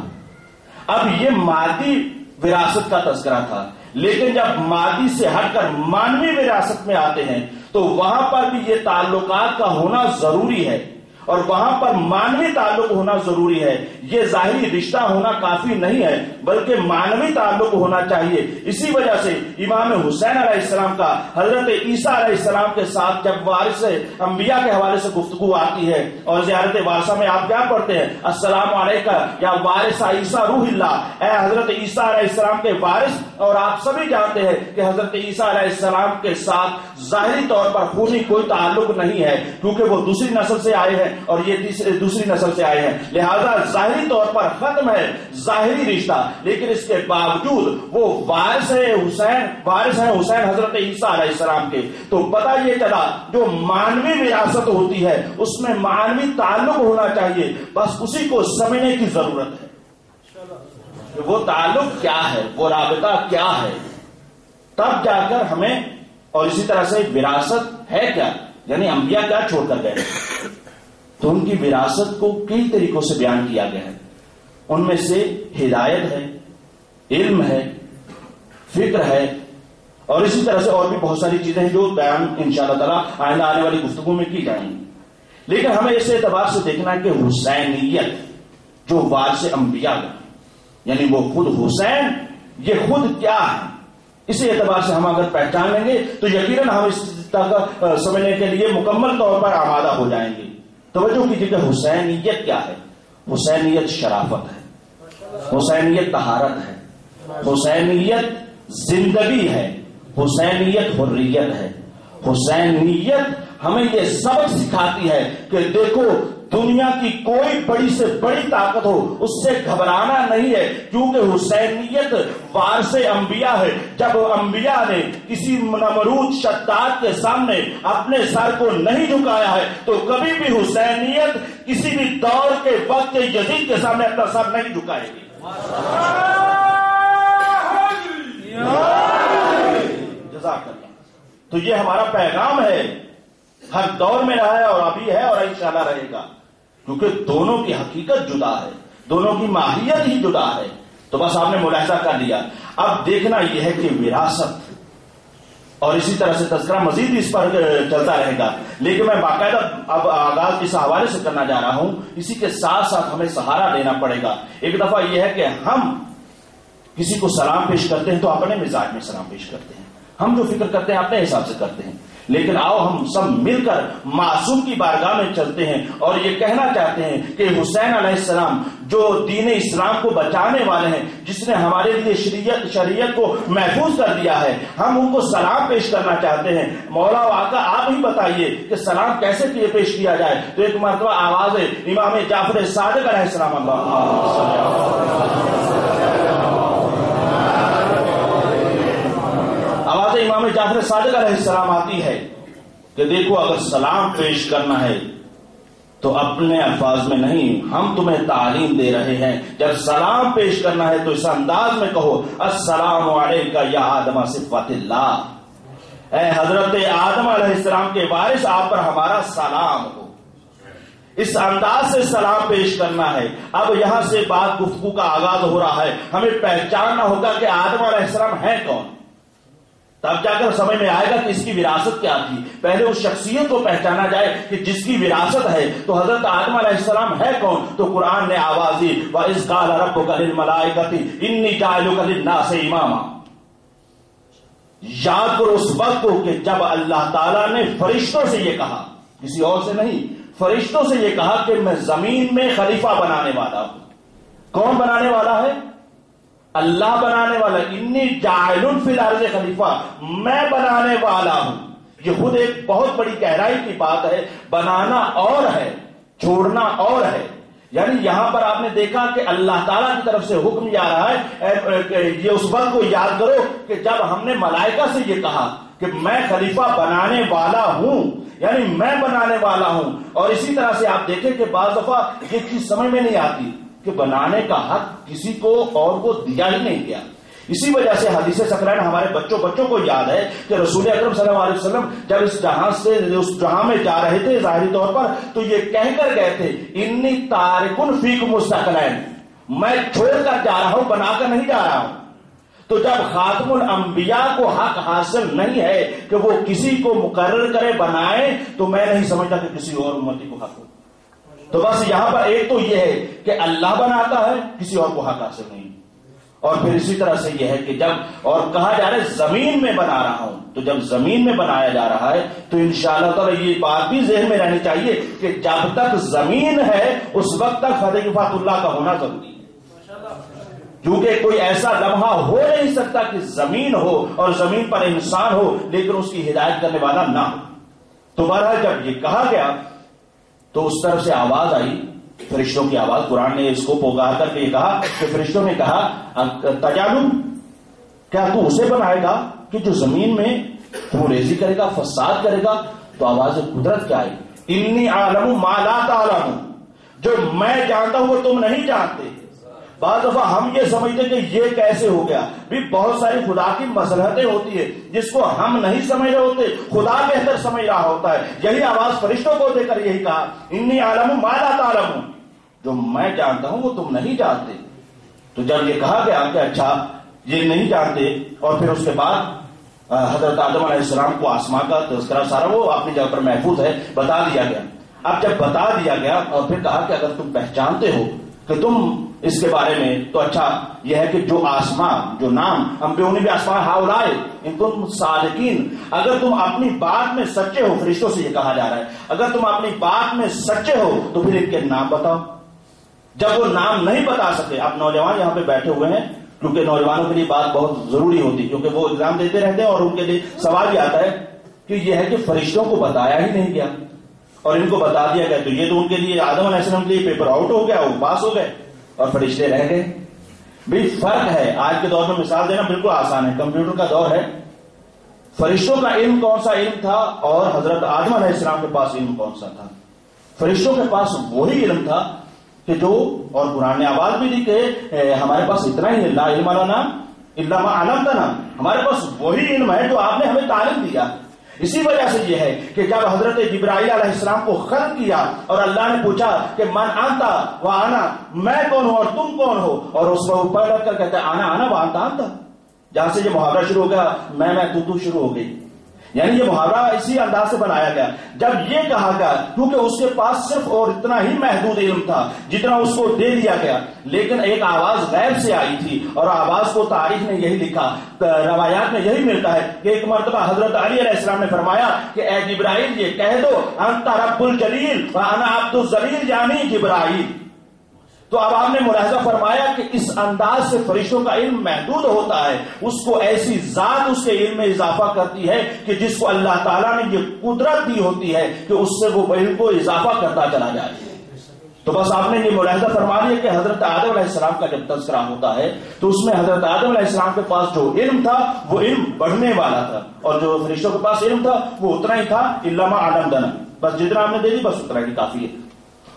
اب یہ مادی وراثت کا تذکرہ تھا، لیکن جب مادی سے ہٹ کر مانوی وراثت میں آتے ہیں تو وہاں پر بھی یہ تعلقات کا ہونا ضروری ہے، اور وہاں پر مانوی تعلق ہونا ضروری ہے. یہ ظاہری رشتہ ہونا کافی نہیں ہے بلکہ مانوی تعلق ہونا چاہیے. اسی وجہ سے امام حسین علیہ السلام کا حضرت عیسیٰ علیہ السلام کے ساتھ جب وارث انبیاء کے حوالے سے گفتگو آتی ہے اور زیارت وارثہ میں آپ کیا پڑھتے ہیں؟ السلام علیکہ یا وارث عیسیٰ روح اللہ، اے حضرت عیسیٰ علیہ السلام کے وارث. اور آپ سبھی جانتے ہیں کہ حضرت عیسیٰ علیہ السلام کے ساتھ ظاہری طور پر خونی کوئی تعلق نہیں ہے کیونکہ وہ دوسری نسل سے آئے ہیں اور یہ دوسری نسل سے آئے ہیں، لہذا ظاہری طور پر ختم ہے ظاہری رشتہ. لیکن اس کے باوجود وہ وارث ہیں حسین حضرت عیسیٰ علیہ السلام کے. تو پتہ یہ چلا جو مانوی وراثت ہوتی ہے اس میں مانوی تعلق ہونا چاہیے، بس اسی کو سمجھنے کی ضرورت ہے. وہ تعلق کیا ہے، وہ رابطہ کیا ہے، تب جا کر ہمیں. اور اسی طرح سے وراثت ہے کیا، یعنی انبیاء کیا چھوڑ کر گئے، تو ان کی وراثت کو کئی طریقوں سے بیان کیا گیا ہے. ان میں سے ہدایت ہے، علم ہے، فکر ہے، اور اسی طرح سے اور بھی بہت ساری چیزیں ہیں جو بیان انشاءاللہ تعالی آئندہ آنے والی گفتگو میں کی جائیں گی. لیکن ہمیں اس اعتبار سے دیکھنا ہے کہ حسینیت جو وارث انبیاء ہے، یعنی وہ خود حسین، یہ خود کیا ہے، اس اعتبار سے ہم اگر پہچان لیں گے تو یقیناً ہم اس طرح سمجھنے کے لیے مکمل طور پر آمادہ ہو جائیں گے. توجہ کیجیے کہ حسینیت کیا ہے. حسینیت شرافت ہے، حسینیت طہارت ہے، حسینیت زندگی ہے، حسینیت حریت ہے. حسینیت ہمیں یہ سبق سکھاتی ہے کہ دیکھو دنیا کی کوئی بڑی سے بڑی طاقت ہو اس سے گھبرانا نہیں ہے، کیونکہ حسینیت وارث انبیاء ہے. جب انبیاء نے کسی نمرود شداد کے سامنے اپنے سر کو نہیں جھکایا ہے تو کبھی بھی حسینیت کسی بھی دور کے وقت یزید کے سامنے اپنا سر نہیں جھکائے گی. جزاک اللہ. تو یہ ہمارا پیغام ہے، ہر دور میں رہا ہے اور ابھی ہے اور انشاءاللہ رہے گا، کیونکہ دونوں کی حقیقت جدا ہے، دونوں کی ماہیت ہی جدا ہے. تو بس آپ نے ملاحظہ کر لیا. اب دیکھنا یہ ہے کہ وراثت، اور اسی طرح سے تذکرہ مزید اس پر چلتا رہے گا، لیکن میں باقاعدہ اب آغاز اس حوالے سے کرنا جا رہا ہوں. اسی کے ساتھ ساتھ ہمیں سہارا لینا پڑے گا. ایک دفعہ یہ ہے کہ ہم کسی کو سلام پیش کرتے ہیں تو اپنے مزاج میں سلام پیش کرتے ہیں، ہم جو فکر کرتے ہیں اپنے حساب سے کرتے ہیں. لیکن آؤ ہم سب مل کر معصوم کی بارگاہ میں چلتے ہیں اور یہ کہنا چاہتے ہیں کہ حسین علیہ السلام جو دین اسلام کو بچانے والے ہیں، جس نے ہمارے لیے شریعت کو محفوظ کر دیا ہے، ہم ان کو سلام پیش کرنا چاہتے ہیں. مولا آقا آپ ہی بتائیے کہ سلام کیسے پیش کیا جائے. تو ایک مرتبہ آواز امام جعفر صادق علیہ السلام، آواز امام جعفر صادق علیہ السلام آتی ہے کہ دیکھو اگر سلام پیش کرنا ہے تو اپنے الفاظ میں نہیں، ہم تمہیں تعلیم دے رہے ہیں. جب سلام پیش کرنا ہے تو اس انداز میں کہو السلام علیکہ یا آدم صفوت اللہ، اے حضرت آدم علیہ السلام کے وارث آپ پر ہمارا سلام ہو. اس انداز سے سلام پیش کرنا ہے. اب یہاں سے بات گفتگو کا آغاز ہو رہا ہے. ہمیں پہچاننا ہوگا کہ آدم علیہ السلام ہے کون، تب جا کر سمجھ میں آئے گا کہ اس کی وراثت کیا تھی. پہلے اس شخصیت کو پہچانا جائے کہ جس کی وراثت ہے. تو حضرت آدم علیہ السلام ہے کون؟ تو قرآن نے آواز دی وَإِذْ قَالَ رَبُّكَ لِلْمَلَائِكَةِ إِنِّي جَاعِلُكَ لِلنَّاسِ إِمَامًا. یاد کرو اس وقت کو کہ جب اللہ تعالیٰ نے فرشتوں سے یہ کہا، کسی اور سے نہیں، فرشتوں سے یہ کہا کہ میں زمین میں خلیفہ بنانے والا ہوں. کون بنانے والا ہے؟ اللہ بنانے والا. انی جاعل فی الارض خلیفہ، میں بنانے والا ہوں. یہ خود ایک بہت بڑی گہرائی کی بات ہے. بنانا اور ہے، چھوڑنا اور ہے. یعنی یہاں پر آپ نے دیکھا کہ اللہ تعالیٰ کی طرف سے حکم یہ آ رہا ہے. یہ اس وقت کو یاد کرو کہ جب ہم نے ملائکہ سے یہ کہا کہ میں خلیفہ بنانے والا ہوں، یعنی میں بنانے والا ہوں. اور اسی طرح سے آپ دیکھیں کہ بعض دفعہ یہ چیز سمجھ میں نہیں آتی کہ بنانے کا حق کسی کو اور کو دیا ہی نہیں گیا. اسی وجہ سے حدیث ثقلین ہمارے بچوں کو یاد ہے کہ رسول اکرم صلی اللہ علیہ وسلم جب اس جہاں سے اس جہاں میں جا رہے تھے ظاہری طور پر تو یہ کہہ کر گئے تھے انی تارکن فیکم الثقلین، میں چھوڑ کر جا رہا ہوں، بنا کر نہیں جا رہا ہوں۔ تو جب خاتم الانبیاء کو حق حاصل نہیں ہے کہ وہ کسی کو مقرر کرے بنائے، تو میں نہیں سمجھتا کہ کسی اور امتی کو حق ہو۔ تو بس یہاں پر ایک تو یہ ہے کہ اللہ بناتا ہے، کسی اور کو حق حاصل نہیں۔ اور پھر اسی طرح سے یہ ہے کہ جب اور کہا جا رہا ہے زمین میں بنا رہا ہوں، تو جب زمین میں بنایا جا رہا ہے تو انشاءاللہ تعالی یہ بات بھی ذہن میں رہنی چاہیے کہ جب تک زمین ہے اس وقت تک فتح کفایت اللہ کا ہونا ضروری ہے، کیونکہ کوئی ایسا لمحہ ہو نہیں سکتا کہ زمین ہو اور زمین پر انسان ہو لیکن اس کی ہدایت کرنے والا نہ ہو۔ تو بہرحال جب یہ کہا گیا تو اس طرف سے آواز آئی، فرشتوں کی آواز، قرآن نے اس کو پکار کر کے یہ کہا کہ فرشتوں نے کہا تجالم، کیا تو اسے بنائے گا کہ جو زمین میں ریزی کرے گا، فساد کرے گا؟ تو آواز قدرت کیا آئی؟ انی اعلم ما لا تعلمون، جو میں جانتا ہوں وہ تم نہیں جانتے۔ بعض دفعہ ہم یہ سمجھتے کہ یہ کیسے ہو گیا، بھی بہت ساری خدا کی مصلحتیں ہوتی ہے جس کو ہم نہیں سمجھ رہے ہوتے، خدا بہتر سمجھ رہا ہوتا ہے۔ یہی آواز فرشتوں کو دے کر یہی کہا انی اعلم ما لا تعلمون، جو میں جانتا ہوں وہ تم نہیں جانتے۔ تو جب یہ کہا گیا کہ اچھا یہ نہیں جانتے، اور پھر اس کے بعد حضرت آدم علیہ السلام کو آسمان کا تذکرہ سارا وہ اپنی جگہ پر محفوظ ہے بتا دیا گیا۔ اب جب بتا دیا گیا اور پھر کہا کہ اگر تم پہچانتے ہو کہ تم اس کے بارے میں، تو اچھا یہ ہے کہ جو آسمان، جو نام انبیاء بھی آسمان ہاؤلائے ان تم صادقین، اگر تم اپنی بات میں سچے ہو، فرشتوں سے یہ کہا جا رہا ہے اگر تم اپنی بات میں سچے ہو تو پھر ان کے نام بتاؤ۔ جب وہ نام نہیں بتا سکے، اب نوجوان یہاں پہ بیٹھے ہوئے ہیں کیونکہ نوجوانوں کے لیے بات بہت ضروری ہوتی، کیونکہ وہ ایگزام دیتے رہتے ہیں اور ان کے لیے سوال بھی آتا ہے کہ یہ ہے کہ فرشتوں کو بتایا ہی نہیں گیا اور ان کو بتا دیا گیا، تو یہ تو ان کے لیے آدم علیہ السلام کے لیے پیپر آؤٹ ہو گیا، وہ پاس ہو گئے اور فرشتے رہ گئے۔ بھی فرق ہے، آج کے دور میں مثال دینا بالکل آسان ہے، کمپیوٹر کا دور ہے۔ فرشتوں کا علم کون سا علم تھا اور حضرت آدم علیہ السلام کے پاس علم کون سا تھا؟ فرشتوں کے پاس وہی علم تھا کہ جو، اور قرآن نے آواز بھی دی کہ ہمارے پاس اتنا ہی ہے، لا علم لنا الا ما علمتنا، ہمارے پاس وہی علم ہے جو آپ نے ہمیں تعلیم دیا۔ اسی وجہ سے یہ ہے کہ جب حضرت جبرائیل علیہ السلام کو خلق کیا اور اللہ نے پوچھا کہ من انت و انا، میں کون ہوں اور تم کون ہو، اور اس میں اوپر رکھ کر کہتے ہیں انا انا و انت انت، جہاں سے یہ محاورہ شروع ہو گیا میں تو شروع ہو گئی، یعنی یہ محاورہ اسی انداز سے بنایا گیا۔ جب یہ کہا گیا کیونکہ اس کے پاس صرف اور اتنا ہی محدود علم تھا جتنا اس کو دے دیا گیا، لیکن ایک آواز غیب سے آئی تھی اور آواز کو تاریخ نے یہی لکھا، روایات میں یہی ملتا ہے کہ ایک مرتبہ حضرت علی علیہ السلام نے فرمایا کہ اے جبرائیل یہ کہہ دو انت رب الجلیل وانا عبد الذلیل، یعنی جبرائیل۔ تو اب آپ نے ملاحظہ فرمایا کہ اس انداز سے فرشتوں کا علم محدود ہوتا ہے، اس کو ایسی ذات اس کے علم میں اضافہ کرتی ہے کہ جس کو اللہ تعالیٰ نے یہ قدرت دی ہوتی ہے کہ اس سے وہ علم کو اضافہ کرتا چلا جائے۔ تو بس آپ نے یہ ملاحظہ فرما لیا کہ حضرت آدم علیہ السلام کا جب تذکرہ ہوتا ہے تو اس میں حضرت آدم علیہ السلام کے پاس جو علم تھا وہ علم بڑھنے والا تھا، اور جو فرشتوں کے پاس علم تھا وہ اتنا ہی تھا، الا ما علمتنا، بس جتنا ہم نے دے دی بس اتنا ہی کافی ہے،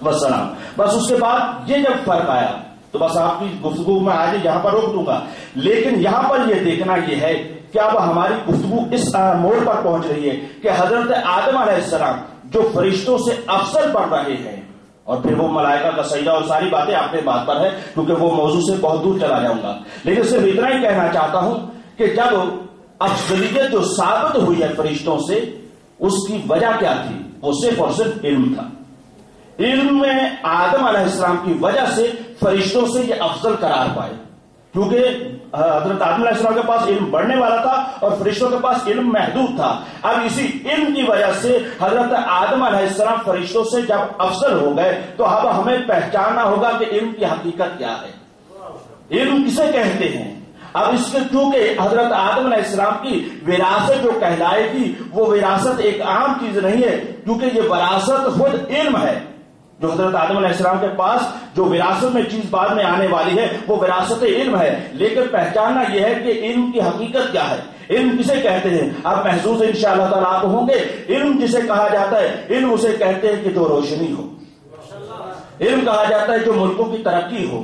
والسلام۔ بس اس کے بعد یہ جب فرق آیا تو بس آپ کی گفتگو میں آج یہاں پر روک دوں گا، لیکن یہاں پر یہ دیکھنا یہ ہے کہ اب ہماری گفتگو اس موڑ پر پہنچ رہی ہے کہ حضرت آدم علیہ السلام جو فرشتوں سے افضل پڑھ رہے ہیں، اور پھر وہ ملائکہ کا سجدہ اور ساری باتیں اپنے بات پر ہے کیونکہ وہ موضوع سے بہت دور چلا جاؤں گا، لیکن صرف اتنا ہی کہنا چاہتا ہوں کہ جب افضلیت جو ثابت ہوئی ہے فرشتوں سے، اس کی وجہ کیا تھی؟ وہ صرف اور صرف علم تھا۔ علم میں آدم علیہ السلام کی وجہ سے فرشتوں سے یہ افضل قرار پائے، کیونکہ حضرت آدم علیہ السلام کے پاس علم بڑھنے والا تھا اور فرشتوں کے پاس علم محدود تھا۔ اب اسی علم کی وجہ سے حضرت آدم علیہ السلام فرشتوں سے جب افضل ہو گئے تو اب ہمیں پہچاننا ہوگا کہ علم کی حقیقت کیا ہے، علم کسے کہتے ہیں۔ اب اس کے چونکہ حضرت آدم علیہ السلام کی وراثت جو کہلائے گی وہ وراثت ایک عام چیز نہیں ہے، کیونکہ یہ وراثت خود علم ہے۔ جو حضرت آدم علیہ السلام کے پاس جو وراثت میں چیز بعد میں آنے والی ہے وہ وراثت علم ہے، لیکن پہچاننا یہ ہے کہ علم کی حقیقت کیا ہے، علم کسے کہتے ہیں۔ اب محسوس انشاءاللہ تعالیٰ آپ ہوں گے، علم جسے کہا جاتا ہے، علم اسے کہتے ہیں کہ جو روشنی ہو، علم کہا جاتا ہے جو ملکوں کی ترقی ہو،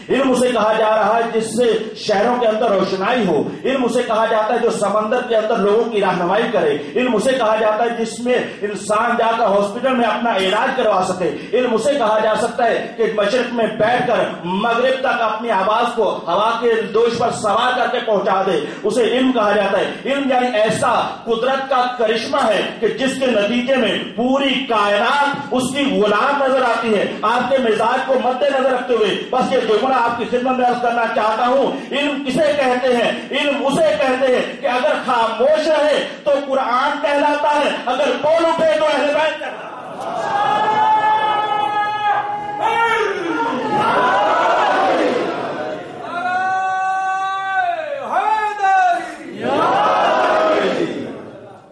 علم اسے کہا جا رہا ہے جس سے شہروں کے اندر روشنائی ہو، علم اسے کہا جاتا ہے جو سمندر کے اندر لوگوں کی رہنمائی کرے، علم اسے کہا جاتا ہے جس میں انسان جا کر ہاسپٹل میں اپنا علاج کروا سکے، علم اسے کہا جا سکتا ہے کہ مشرق میں بیٹھ کر مغرب تک اپنی آواز کو ہوا کے دوش پر سوار کر کے پہنچا دے، اسے علم کہا جاتا ہے۔ علم یعنی ایسا قدرت کا کرشمہ ہے کہ جس کے نتیجے میں پوری کائنات اس کی غلام نظر آتی ہے۔ آپ کے مزاج کو مد نظر رکھتے ہوئے بس یہ جملہ آپ کی خدمت میں عرض کرنا چاہتا ہوں، علم کسے کہتے ہیں؟ علم اسے کہتے ہیں کہ اگر خاموش رہے تو قرآن کہلاتا ہے، اگر بول اٹھے تو اہل بیت کہلاتا ہے۔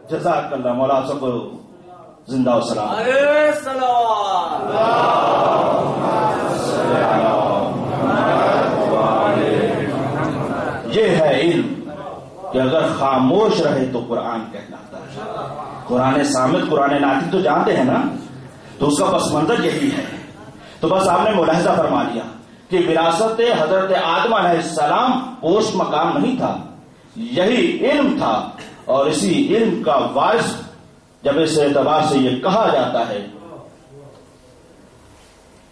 جزاک اللہ مولا سب کو زندہ و سلام۔ یہ ہے علم کہ اگر خاموش رہے تو قرآن کہلاتا ہے۔ قرآن صامت قرآن ناطق تو جانتے ہیں نا، تو اس کا پس منظر یہی ہے۔ تو بس آپ نے ملاحظہ فرما لیا کہ وراثت حضرت آدم علیہ السلام پوسٹ مقام نہیں تھا، یہی علم تھا، اور اسی علم کا وارث جب اس اعتبار سے یہ کہا جاتا ہے،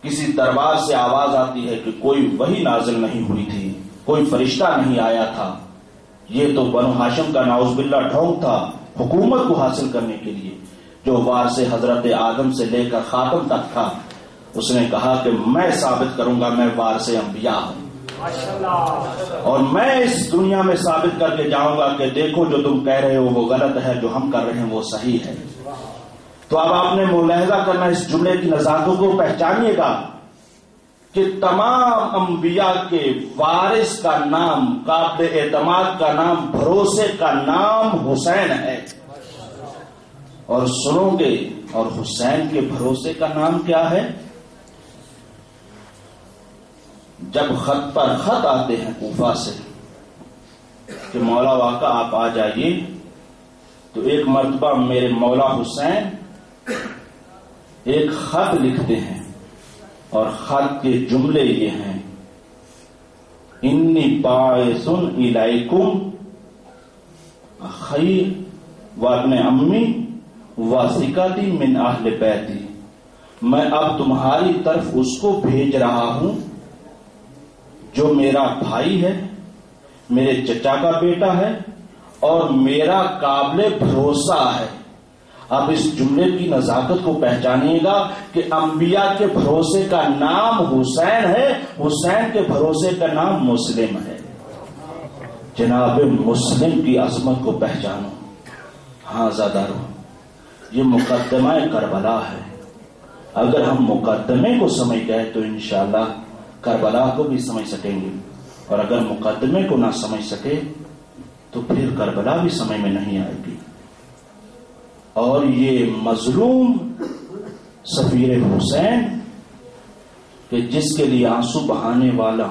کسی دربار سے آواز آتی ہے کہ کوئی وحی نازل نہیں ہوئی تھی، کوئی فرشتہ نہیں آیا تھا، یہ تو بنو ہاشم کا نعوذ باللہ ڈھونگ تھا حکومت کو حاصل کرنے کے لیے، جو وارث حضرت آدم سے لے کر خاتم تک تھا۔ اس نے کہا کہ میں ثابت کروں گا میں وارث انبیاء ہوں، اور میں اس دنیا میں ثابت کر کے جاؤں گا کہ دیکھو جو تم کہہ رہے ہو وہ غلط ہے، جو ہم کر رہے ہیں وہ صحیح ہے۔ تو اب آپ نے ملاحظہ کرنا اس جملے کی نزاکتوں کو پہچانیے گا کہ تمام انبیاء کے وارث کا نام، قابل اعتماد کا نام، بھروسے کا نام حسین ہے، اور سنو گے اور حسین کے بھروسے کا نام کیا ہے؟ جب خط پر خط آتے ہیں کوفہ سے کہ مولا واقع آپ آ جائیے، تو ایک مرتبہ میرے مولا حسین ایک خط لکھتے ہیں، اور خط کے جملے یہ ہیں: انی باعث الیکم اخی و ابن امی وثقتی من اہل بیتی، میں اب تمہاری طرف اس کو بھیج رہا ہوں جو میرا بھائی ہے، میرے چچا کا بیٹا ہے، اور میرا قابل بھروسہ ہے۔ اب اس جملے کی نزاکت کو پہچانیے گا کہ انبیاء کے بھروسے کا نام حسین ہے، حسین کے بھروسے کا نام مسلم ہے۔ جناب مسلم کی عظمت کو پہچانو۔ ہاں زادارو، یہ مقدمہ کربلا ہے۔ اگر ہم مقدمے کو سمجھ گئے تو انشاءاللہ کربلا کو بھی سمجھ سکیں گے، اور اگر مقدمے کو نہ سمجھ سکے تو پھر کربلا بھی سمجھ میں نہیں آئے گی۔ اور یہ مظلوم سفیر حسین کہ جس کے لیے آنسو بہانے والا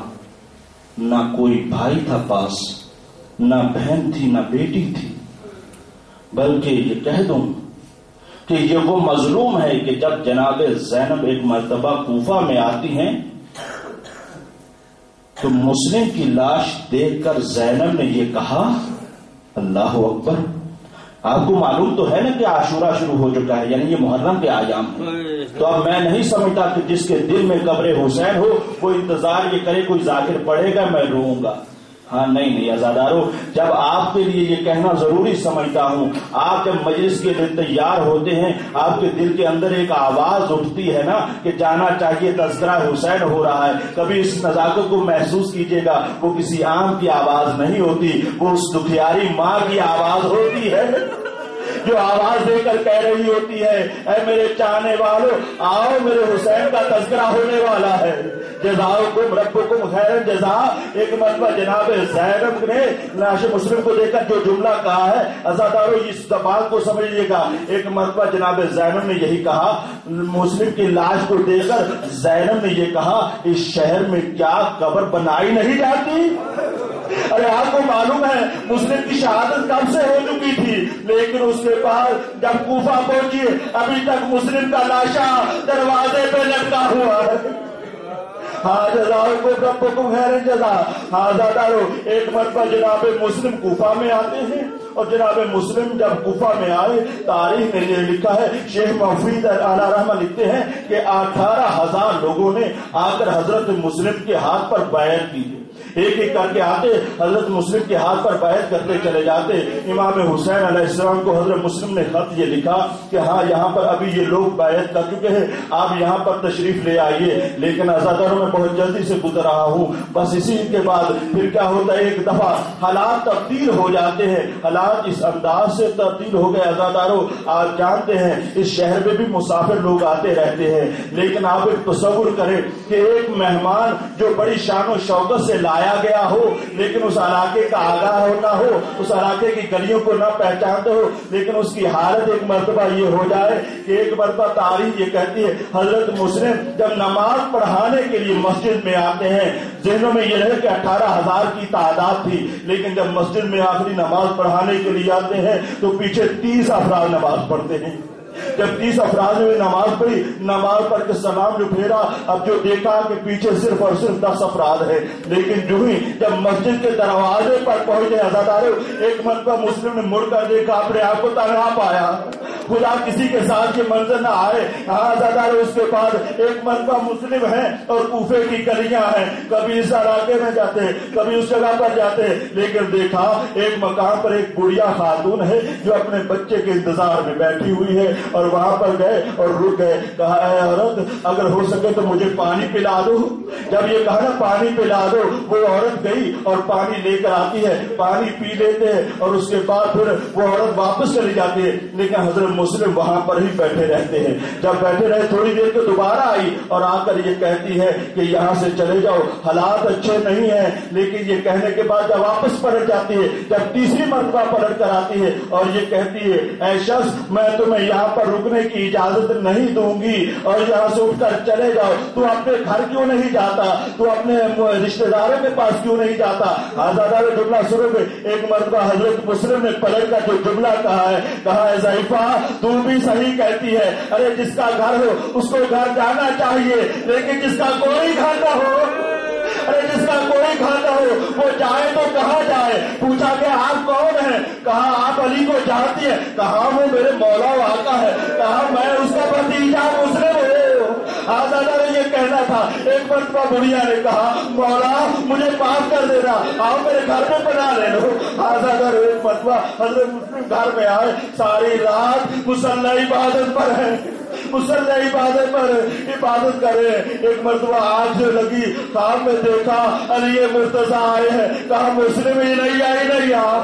نہ کوئی بھائی تھا پاس، نہ بہن تھی، نہ بیٹی تھی، بلکہ یہ کہہ دوں کہ یہ وہ مظلوم ہے کہ جب جناب زینب ایک مرتبہ کوفہ میں آتی ہیں تو مسلم کی لاش دیکھ کر زینب نے یہ کہا، اللہ اکبر۔ آپ کو معلوم تو ہے نا کہ عاشورہ شروع ہو چکا ہے، یعنی یہ محرم کے ایام ہے، تو اب میں نہیں سمجھتا کہ جس کے دل میں قبر حسین ہو وہ انتظار یہ کرے کوئی ذاکر پڑھے گا میں روؤں گا۔ ہاں نہیں عزادارو، جب آپ کے لیے یہ کہنا ضروری سمجھتا ہوں، آپ جب مجلس کے لیے تیار ہوتے ہیں آپ کے دل کے اندر ایک آواز اٹھتی ہے نا کہ جانا چاہیے تذکرہ حسین ہو رہا ہے، کبھی اس نزاکت کو محسوس کیجئے گا، وہ کسی عام کی آواز نہیں ہوتی، وہ اس دکھیاری ماں کی آواز ہوتی ہے جو آواز دے کر کہہ رہی ہوتی ہے، اے میرے چاہنے والوں آؤ میرے حسین کا تذکرہ ہونے والا ہے، جزاؤکم ربکم خیر جزا۔ ایک مرتبہ جناب زینب نے لاش مسلم کو دیکھ کر جو جملہ کہا ہے، عزادارو اس بات کو سمجھیے گا، ایک مرتبہ جناب زینب نے یہی کہا، مسلم کی لاش کو دیکھ کر زینب نے یہ کہا، اس شہر میں کیا قبر بنائی نہیں جاتی؟ ارے آپ کو معلوم ہے مسلم کی شہادت کب سے ہو چکی تھی، لیکن اس کے بعد جب کوفہ پہنچی ابھی تک مسلم کا لاشا دروازے پہ لٹکا ہوا ہے۔ ہاں جزاؤکم ربکم خیر جزا. ہاں زادارو ایک مرتبہ جناب مسلم کوفہ میں آتے ہیں اور جناب مسلم جب کوفہ میں آئے تاریخ میں یہ لکھا ہے شیخ مفید اعلی رحمہ لکھتے ہیں کہ 18,000 لوگوں نے آ کر حضرت مسلم کے ہاتھ پر بیعت کی. ایک ایک کر کے آتے حضرت مسلم کے ہاتھ پر بیعت کرتے چلے جاتے. امام حسین علیہ السلام کو حضرت مسلم نے خط یہ لکھا کہ ہاں یہاں پر ابھی یہ لوگ بیعت کر چکے ہیں, آپ یہاں پر تشریف لے آئیے, لیکن عزاداروں میں بہت جلدی سے گزر رہا ہوں. بس اسی کے بعد پھر کیا ہوتا ہے, ایک دفعہ حالات تبدیل ہو جاتے ہیں. حالات اس انداز سے تبدیل ہو گئے عزاداروں, آپ جانتے ہیں اس شہر میں بھی مسافر لوگ آتے رہتے ہیں, لیکن آپ ایک تصور کریں کہ ایک مہمان جو بڑی شان و شوکت سے لایا گیا ہو لیکن اس علاقے کا آگاہ نہ ہو, اس علاقے کی گلیوں کو نہ پہچانتے ہو, لیکن اس کی حالت ایک مرتبہ یہ ہو جائے کہ ایک مرتبہ تاریخ یہ کہتی ہے حضرت مسلم جب نماز پڑھانے کے لیے مسجد میں آتے ہیں, ذہنوں میں یہ رہے کہ 18,000 کی تعداد تھی, لیکن جب مسجد میں آخری نماز پڑھانے کے لیے آتے ہیں تو پیچھے 30 افراد نماز پڑھتے ہیں. جب 30 افراد نے نماز پڑھی, نماز پڑھ کے سلام جو پھیرا, اب جو دیکھا کہ پیچھے صرف اور صرف 10 افراد ہیں, لیکن جو ہی جب مسجد کے دروازے پر پہنچے عزادارو ایک مرتبہ مسلم نے مڑ کر دیکھا, اپنے آپ کو تنہا پایا, خدا کسی کے ساتھ یہ منظر نہ آئے. ہاں عزادارو اس کے بعد ایک مرتبہ مسلم ہے اور کوفے کی گلیاں ہیں, کبھی اس علاقے میں جاتے کبھی اس جگہ پر جاتے, لیکن دیکھا ایک مقام پر ایک بڑھیا خاتون ہے جو اپنے بچے کے انتظار میں بیٹھی ہوئی ہے, اور وہاں پر گئے اور رک گئے. کہا اے عورت اگر ہو سکے تو مجھے پانی پلا دو. جب یہ کہا نا پانی پلا دو, وہ عورت گئی اور پانی لے کر آتی ہے, پانی پی لیتے ہیں اور اس کے بعد پھر وہ عورت واپس چلی جاتی ہے, لیکن حضرت مسلم وہاں پر ہی بیٹھے رہتے ہیں. جب بیٹھے رہے تھوڑی دیر کے دوبارہ آئی اور آ کر یہ کہتی ہے کہ یہاں سے چلے جاؤ, حالات اچھے نہیں ہیں, لیکن یہ کہنے کے بعد جب واپس پلٹ جاتی ہے, جب تیسری مرتبہ پلٹ کر آتی ہے اور یہ کہتی ہے اے شخص میں تمہیں یہاں پر رکنے کی اجازت نہیں دوں گی اور یہاں سے اٹھ کر چلے جاؤ, تو اپنے گھر کیوں نہیں جاتا, تو اپنے رشتے داروں کے پاس کیوں نہیں جاتا. آزادار جملہ شروع میں ایک مرتبہ حضرت مسلم نے پلٹ کر جو جملہ کہا ہے, کہا ہے ضعیفہ تو بھی صحیح کہتی ہے, ارے جس کا گھر ہو اس کو گھر جانا چاہیے, لیکن جس کا کوئی گھر نہ ہو, ارے جس کا کوئی کھانا ہو وہ جائے تو کہاں جائے. پوچھا کہ آپ کون ہیں, کہا آپ علی کو جانتی ہیں, کہا وہ میرے مولا و آقا ہے, کہا میں اس کا بھتیجا مسلم ہوں. آزادہ نے یہ کہنا تھا. ایک مرتبہ بڑھیا نے کہا مولا مجھے معاف کر دینا, آؤ میرے گھر میں بنا لے لو. آزادہ ایک مرتبہ حضرت مسلم گھر میں آئے, ساری رات مصلی عبادت پر ہے, مصلی عبادت پر عبادت کرے. ایک مرتبہ آگ سے لگی, خواب میں دیکھا علی مرتضی آئے ہیں, کہا مسلم ہی نہیں آئی نہیں آ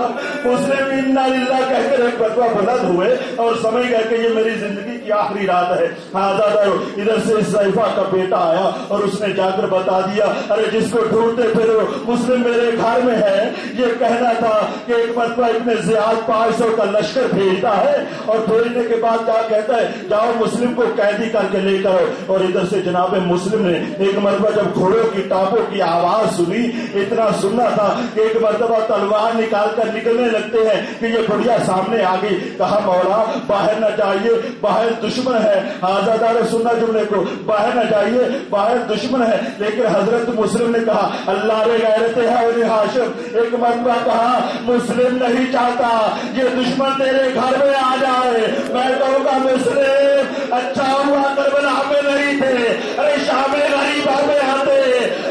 مسلم انا للہ کہہ کر ایک مرتبہ بلند ہوئے اور سمجھ گئے کہ یہ میری زندگی کی آخری رات ہے. آزادہ ادھر سے ضعیفہ کا بیٹا آیا اور اس نے جا کر بتا دیا ارے جس کو ڈھونڈتے پھرو مسلم میرے گھر میں ہے. یہ کہنا تھا کہ ایک مرتبہ ابن زیاد 500 کا لشکر بھیجتا ہے اور بھیجنے کے بعد کیا کہتا ہے جاؤ مسلم کو قیدی کر کے لے کرو. اور ادھر سے جناب مسلم نے ایک مرتبہ جب گھوڑوں کی ٹاپوں کی آواز سنی, اتنا سننا تھا کہ ایک مرتبہ تلوار نکال کر نکلنے لگتے ہیں کہ یہ بڑھیا سامنے آ گئی. کہا مولا باہر نہ جائیے, باہر دشمن ہے. آزادار سننا جملے کو, باہر نہ جائیے باہر دشمن ہے. لیکن حضرت مسلم نے کہا اللہ رے غیرت ہے اور ہاشم. ایک مرتبہ کہا مسلم نہیں چاہتا یہ دشمن تیرے گھر میں آ جائے. میں کہوں گا مسلم اچھا ہوا کربلا میں نہیں تھے, ارے شام غریبہ میں آتے,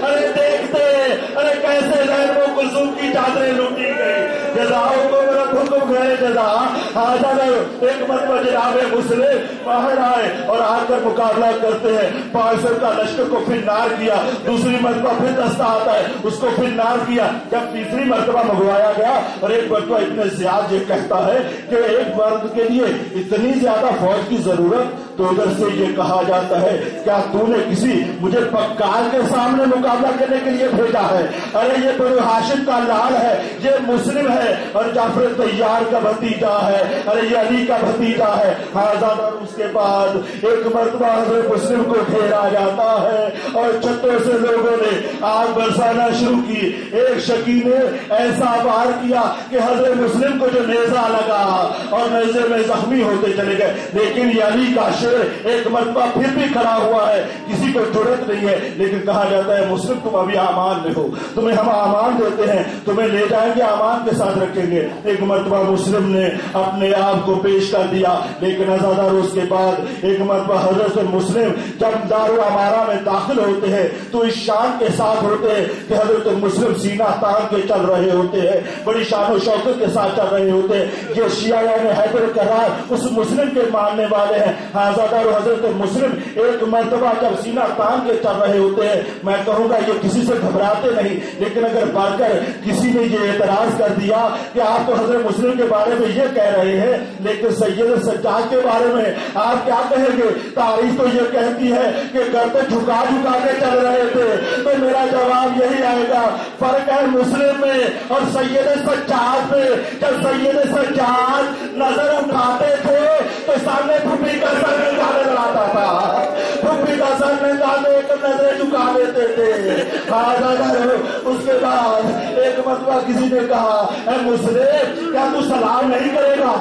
ارے دیکھتے ارے کیسے زہر و کلثوم کی چادریں لوٹی گئی. جزاؤں کو میرا حکم گئے جزا. حاضر ایک مرتبہ جناب مسلم باہر آئے اور آ کر مقابلہ کرتے ہیں. 500 کا لشکر کو پھر نار کیا, دوسری مرتبہ پھر دستہ آتا ہے اس کو پھر نار کیا. جب تیسری مرتبہ منگوایا گیا اور ایک مرتبہ اتنے زیادہ یہ کہتا ہے کہ ایک مرد کے لیے اتنی زیادہ فوج کی ضرورت, تو ادھر سے یہ کہا جاتا ہے کیا تو نے کسی مجھے پکار کے سامنے مقابلہ کرنے کے لیے بھیجا ہے. ارے یہ بنو ہاشم کا لال ہے, یہ مسلم ہے اور جعفر طیار کا بھتیجا ہے, ارے یہ علی کا بھتیجا ہے. آزاد اس کے بعد ایک مرتبہ حضرت مسلم کو گھیرا جاتا ہے اور چھتوں سے لوگوں نے آگ برسانا شروع کی. ایک شکی نے ایسا وار کیا کہ حضرت مسلم کو جو نیزہ لگا اور نیزے میں زخمی ہوتے چلے گئے, لیکن یہ علی کا شیر ایک مرتبہ پھر بھی کھڑا ہوا ہے، کسی کو جرأت نہیں ہے، لیکن کہا جاتا ہے مسلم تم ابھی امان میں ہو، تمہیں ہم امان دیتے ہیں، تمہیں لے جائیں گے، امان کے ساتھ رکھیں گے۔ ایک مرتبہ مسلم نے اپنے آپ کو پیش کر دیا، لیکن ازادار اس کے بعد ایک مرتبہ حضرت مسلم جب دارالعمارہ میں داخل ہوتے ہیں تو اس شان کے ساتھ ہوتے ہیں کہ حضرت مسلم سینہ تان کے چل رہے ہوتے ہیں، بڑی شان و شوکت کے ساتھ چل رہے ہوتے ہیں۔ یہ شیعہ حیدر کرار اس مسلم کے ماننے والے ہیں۔ ازادار حضرت مسلم ایک مرتبہ جب سینہ تان کے چل رہے ہوتے ہیں، میں کہوں گا یہ کسی سے گھبراتے نہیں، لیکن اگر بڑھ کر کسی نے یہ اعتراض کر دیا کہ آپ تو حضرت مسلم کے بارے میں یہ کہہ رہے ہیں لیکن سید سجاد کے بارے میں آپ کیا کہیں گے؟ تاریخ تو یہ کہتی ہے کہ گردے جھکا جھکا کے چل رہے تھے، تو میرا جواب یہی آئے گا، فرق ہے مسلم میں اور سید سجاد میں۔ جب سید سجاد نظر اٹھاتے تھے تو سامنے پھپھی کا سر نکالے لگاتا تھا، پھپھی کا سر نکالے نظریں جھکا دیتے تھے۔ اس کے بعد ایک مرتبہ کسی نے کہا اے مسلم کیا تو سلام نہیں کرے گا،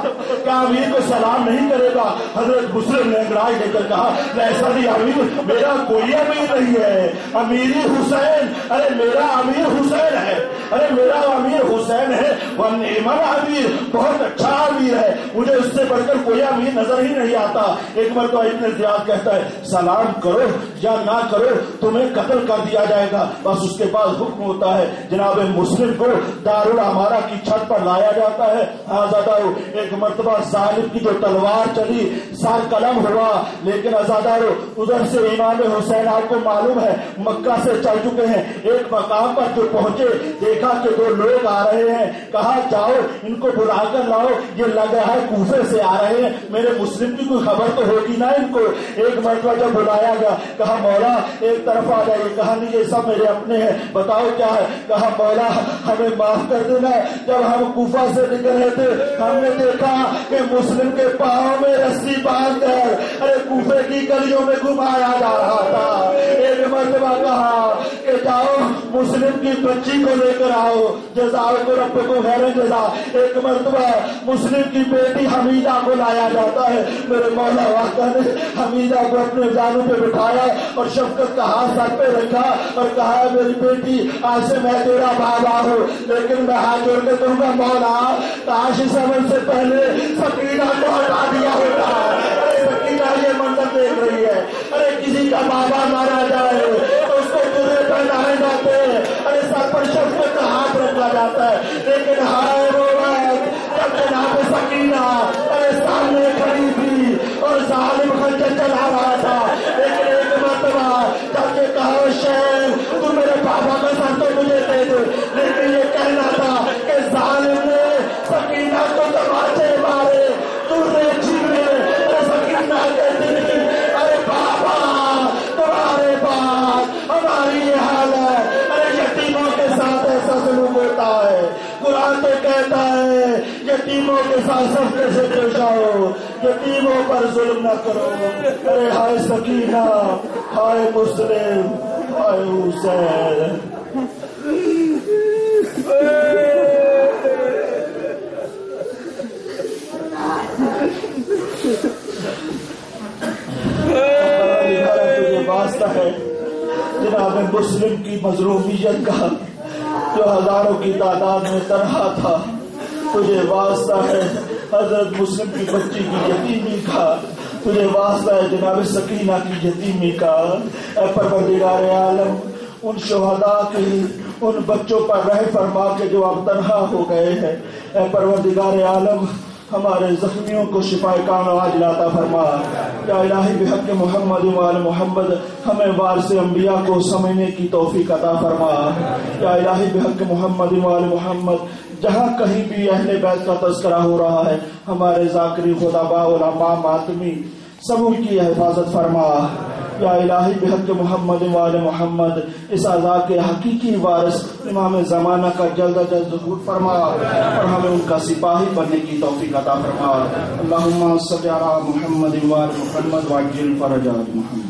کیا امیر کو سلام نہیں کرے گا؟ حضرت مسلم نے انگڑائی دے کر کہا ایسا نہیں امیر، میرا کوئی امیر نہیں ہے، امیری حسین، ارے میرا امیر حسین ہے، ارے میرا امیر حسین ہے، وہ نعمت امیر، بہت اچھا امیر ہے، مجھے اس سے بڑھ کر کوئی امیر نظر ہی نہیں آتا۔ ایک مرتبہ ابن زیاد کہتا ہے سلام کرو یا نہ کرو تمہیں قتل کر دیا جائے گا۔ بس اس کے بعد حکم ہوتا ہے جناب مسلم کو دارالعمارہ کی چھت پر لایا جاتا ہے۔ آزادارو ایک مرتبہ ظالم کی جو تلوار چلی سر قلم ہوا، لیکن آزادارو ادھر سے امام حسین آپ کو معلوم ہے مکہ سے چل چکے ہیں۔ ایک مقام پر جو پہنچے دیکھا کہ دو لوگ آ رہے ہیں، کہا جاؤ ان کو بلا کر لاؤ، یہ لگ رہا ہے کوفے سے آ رہے ہیں، میرے مسلم کی کوئی خبر تو ہوگی نا ان کو۔ ایک مرتبہ جب بلایا گیا کہا مولا ایک طرف آ جائیے، کہا نہیں یہ سب میرے اپنے ہیں، بتاؤ کیا ہے؟ کہا مولا ہمیں معاف کر دینا، جب ہم کوفہ سے نکل رہے تھے ہم نے دیکھا کہ مسلم کے پاؤں میں رسی باندھ کر ارے کوفے کی گلیوں میں گھمایا جا رہا تھا۔ ایک مرتبہ کہا کہ جاؤ مسلم کی بچی کو لے کر آؤ، جزاؤ کو رب کو خیر جزا۔ ایک مرتبہ مسلم کی بیٹی حمیدہ کو لایا جاتا ہے، میرے مولا واقعہ نے حمیدہ کو اپنے جانوں پہ بٹھایا اور شفقت کا ہاتھ سر پہ رکھا اور کہا میری بیٹی آج سے میں تیرا بابا ہوں، لیکن میں ہاتھ جوڑ کے کہوں گا مولا کاش اس عمل سے پہلے سکینہ کو ہٹا دیا ہوتا۔ ارے سکینہ یہ منظر دیکھ رہی ہے، ارے کسی کا بابا مارا جائے تو اس کو پورے پہنائے جاتے ہیں، ارے سر پر شفقت کا ہاتھ رکھا جاتا ہے، لیکن ہائے وہ وقت جب جناب سکینہ ارے سامنے کھڑی تھی اور ظالم خنجر چلا رہا تھا، لیکن ایک مرتبہ جب یہ کہا شیر تو میرے بابا کا سر تو مجھے دے دے، لیکن یہ کہنا تھا کہ ظالم نے سکینہ کو تماچے مارے، تو ریچھی میں سکینہ کہتی تھی ارے بابا تمہارے بعد ہماری یہ حال ہے، ارے یتیموں کے ساتھ ایسا سلوک ہوتا ہے۔ قرآن تو کہتا ہے یتیموں کے ساتھ سب سے پیش آؤ، یتیموں پر ظلم نہ کرو۔ ارے ہائے سکینہ، ہائے مسلم، ہائے حسین۔ واسطہ ہے جناب مسلم کی مظلومیت کا جو ہزاروں کی تعداد میں تنہا تھا، تجھے واسطہ ہے حضرت مسلم کی بچی کی یتیمی کا، تجھے واسطہ ہے جناب سکینہ کی یتیمی کا۔ اے پروردگار عالم ان شہداء کی ان بچوں پر رحم فرما کے جو اب تنہا ہو گئے ہیں، اے پروردگار عالم ہمارے زخمیوں کو شفا کاملہ عاجلہ عطا فرما۔ یا الہی بحق محمد و آل محمد ہمیں وارث انبیاء کو سمجھنے کی توفیق عطا فرما۔ یا الہی بحق محمد و آل محمد جہاں کہیں بھی اہل بیت کا تذکرہ ہو رہا ہے ہمارے ذاکری خطباء علماء ماتمی سب ان کی حفاظت فرما۔ یا الہی بحق محمد و آل محمد اس عزا کے حقیقی وارث امام زمانہ کا جلد از جلد ظہور فرما اور ہمیں ان کا سپاہی بننے کی توفیق عطا فرما۔ اللہم صلی علی محمد و آل محمد وعجل فرج آل محمد۔